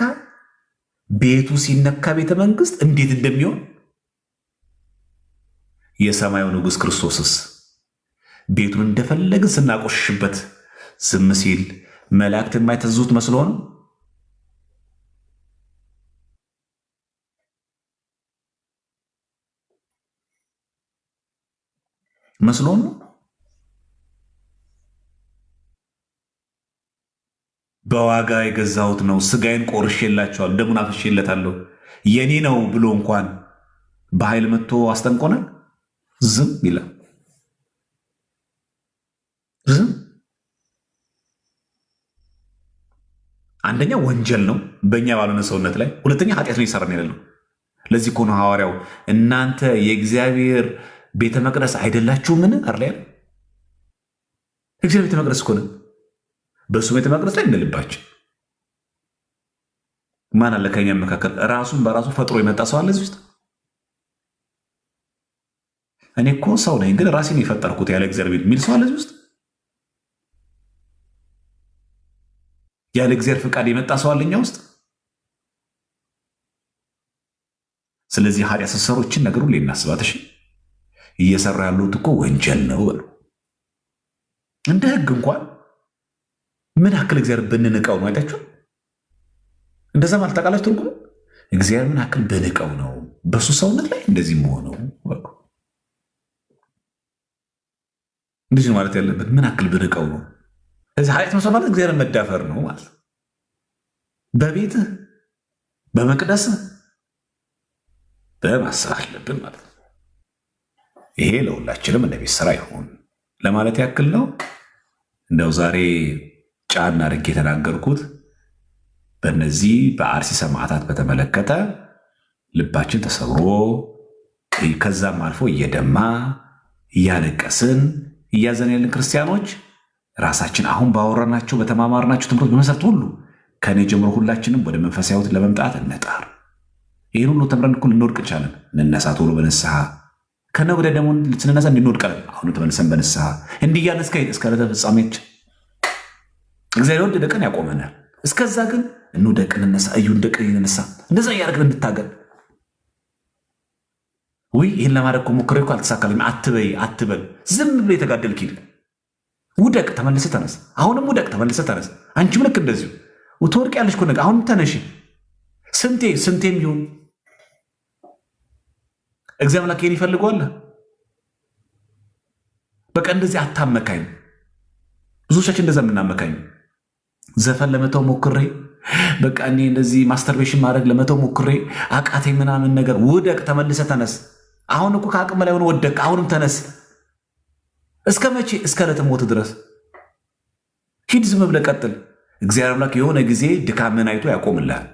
ቤቱ ሲነካ ቤተ መንግስት እንዴት እንደሚሆን የሰማዩ ንጉሥ ክርስቶስስ ቤቱን እንደፈለገ ስናቆሽሽበት ዝም ሲል መላእክት የማይተዙት መስሎ ነው? መስሎ ነው? በዋጋ የገዛሁት ነው፣ ስጋዬን ቆርሼላቸዋል፣ ደሙን አፍሼለታለሁ፣ የኔ ነው ብሎ እንኳን በኃይል መጥቶ አስጠንቆናል። ዝም ይላል። ዝም። አንደኛ ወንጀል ነው በእኛ ባልሆነ ሰውነት ላይ፣ ሁለተኛ ኃጢአት ነው እየሰራን ያለነው። ለዚህ እኮ ነው ሐዋርያው እናንተ የእግዚአብሔር ቤተ መቅደስ አይደላችሁምን? አርላ እግዚአብሔር ቤተ መቅደስ እኮ ነው። በእሱ ቤተ መቅደስ ላይ እንደልባችን ማን አለ ከኛ መካከል ራሱን በራሱ ፈጥሮ የመጣ ሰው አለ እዚህ ውስጥ? እኔ እኮ ሰው ነኝ ግን ራሴን የፈጠርኩት ያለ እግዚአብሔር የሚል ሰው አለ እዚህ ውስጥ? ያለ እግዚአብሔር ፍቃድ የመጣ ሰው አለ እኛ ውስጥ? ስለዚህ ኃጢአት ስትሰሩችን ነገር ሁሉ እናስባት። እሺ እየሰራ ያሉት እኮ ወንጀል ነው በሉ። እንደ ህግ እንኳን ምን ያክል እግዚአብሔር ብንንቀው ነው? አይታችሁ እንደዛ ማለት ታውቃላችሁ ትርጉሙ? እግዚአብሔር ምን ያክል ብንቀው ነው በሱ ሰውነት ላይ እንደዚህ መሆነው? እንደዚህ ማለት ያለበት ምን ያክል ብንቀው ነው? እዚህ ኃጢአት መስራት ማለት እግዚአብሔር መዳፈር ነው ማለት ነው። በቤትህ በመቅደስህ በማሰብ አለብን ማለት ነው። ይሄ ለሁላችንም እንደ ቤት ስራ ይሆን ለማለት ያክል ነው። እንደው ዛሬ ጫና አድርጌ የተናገርኩት በእነዚህ በአርሲ ሰማዕታት በተመለከተ ልባችን ተሰብሮ ከዛም አልፎ እየደማ እያለቀስን እያዘን ያለን ክርስቲያኖች ራሳችን አሁን ባወራናቸው በተማማርናቸው ትምህርቶች በመሰረት ሁሉ ከእኔ ጀምሮ ሁላችንም ወደ መንፈሳዊ ሕይወት ለመምጣት እንጣር። ይህን ሁሉ ተምረን እኮ ልንወድቅ እንችላለን። እንነሳ ቶሎ በንስሐ ከነገ ወዲያ ደግሞ ስንነሳ እንድንወድቃለን። አሁን ተመልሰን በንስሐ እንዲህ እያልን እስከ ዕለተ ፍጻሜች እግዚአብሔር ወደደ ቀን ያቆመናል። እስከዛ ግን እንውደቅ፣ እንነሳ፣ እዩ እንደቅ እንነሳ፣ እንደዛ እያደረግን እንድታገል። ውይ ይህን ለማድረግ ሞክሬ እኮ አልተሳካልኝም አትበል። ዝም ብሎ የተጋደልክ ይል ውደቅ፣ ተመልሰ ተነስ። አሁንም ውደቅ፣ ተመልሰ ተነስ። አንቺም ልክ እንደዚሁ ትወድቅ ያለሽ እኮ አሁንም ተነሽ። ስንቴም ይሁን እግዚአብሔር አምላክ ይህን ይፈልገዋል። በቃ እንደዚህ አታመካኝ። ብዙዎቻችን እንደዛ የምናመካኝ ዘፈን ለመተው ሞክሬ በቃ እኔ እንደዚህ ማስተርቤሽን ማድረግ ለመተው ሞክሬ አቃተኝ ምናምን ነገር። ውደቅ፣ ተመልሰ ተነስ። አሁን እኮ ከአቅም ላይ ሆነ ወደቅ፣ አሁንም ተነስ። እስከ መቼ? እስከ ዕለተ ሞት ድረስ ሂድ፣ ዝም ብለህ ቀጥል። እግዚአብሔር አምላክ የሆነ ጊዜ ድካምን አይቶ ያቆምልሃል።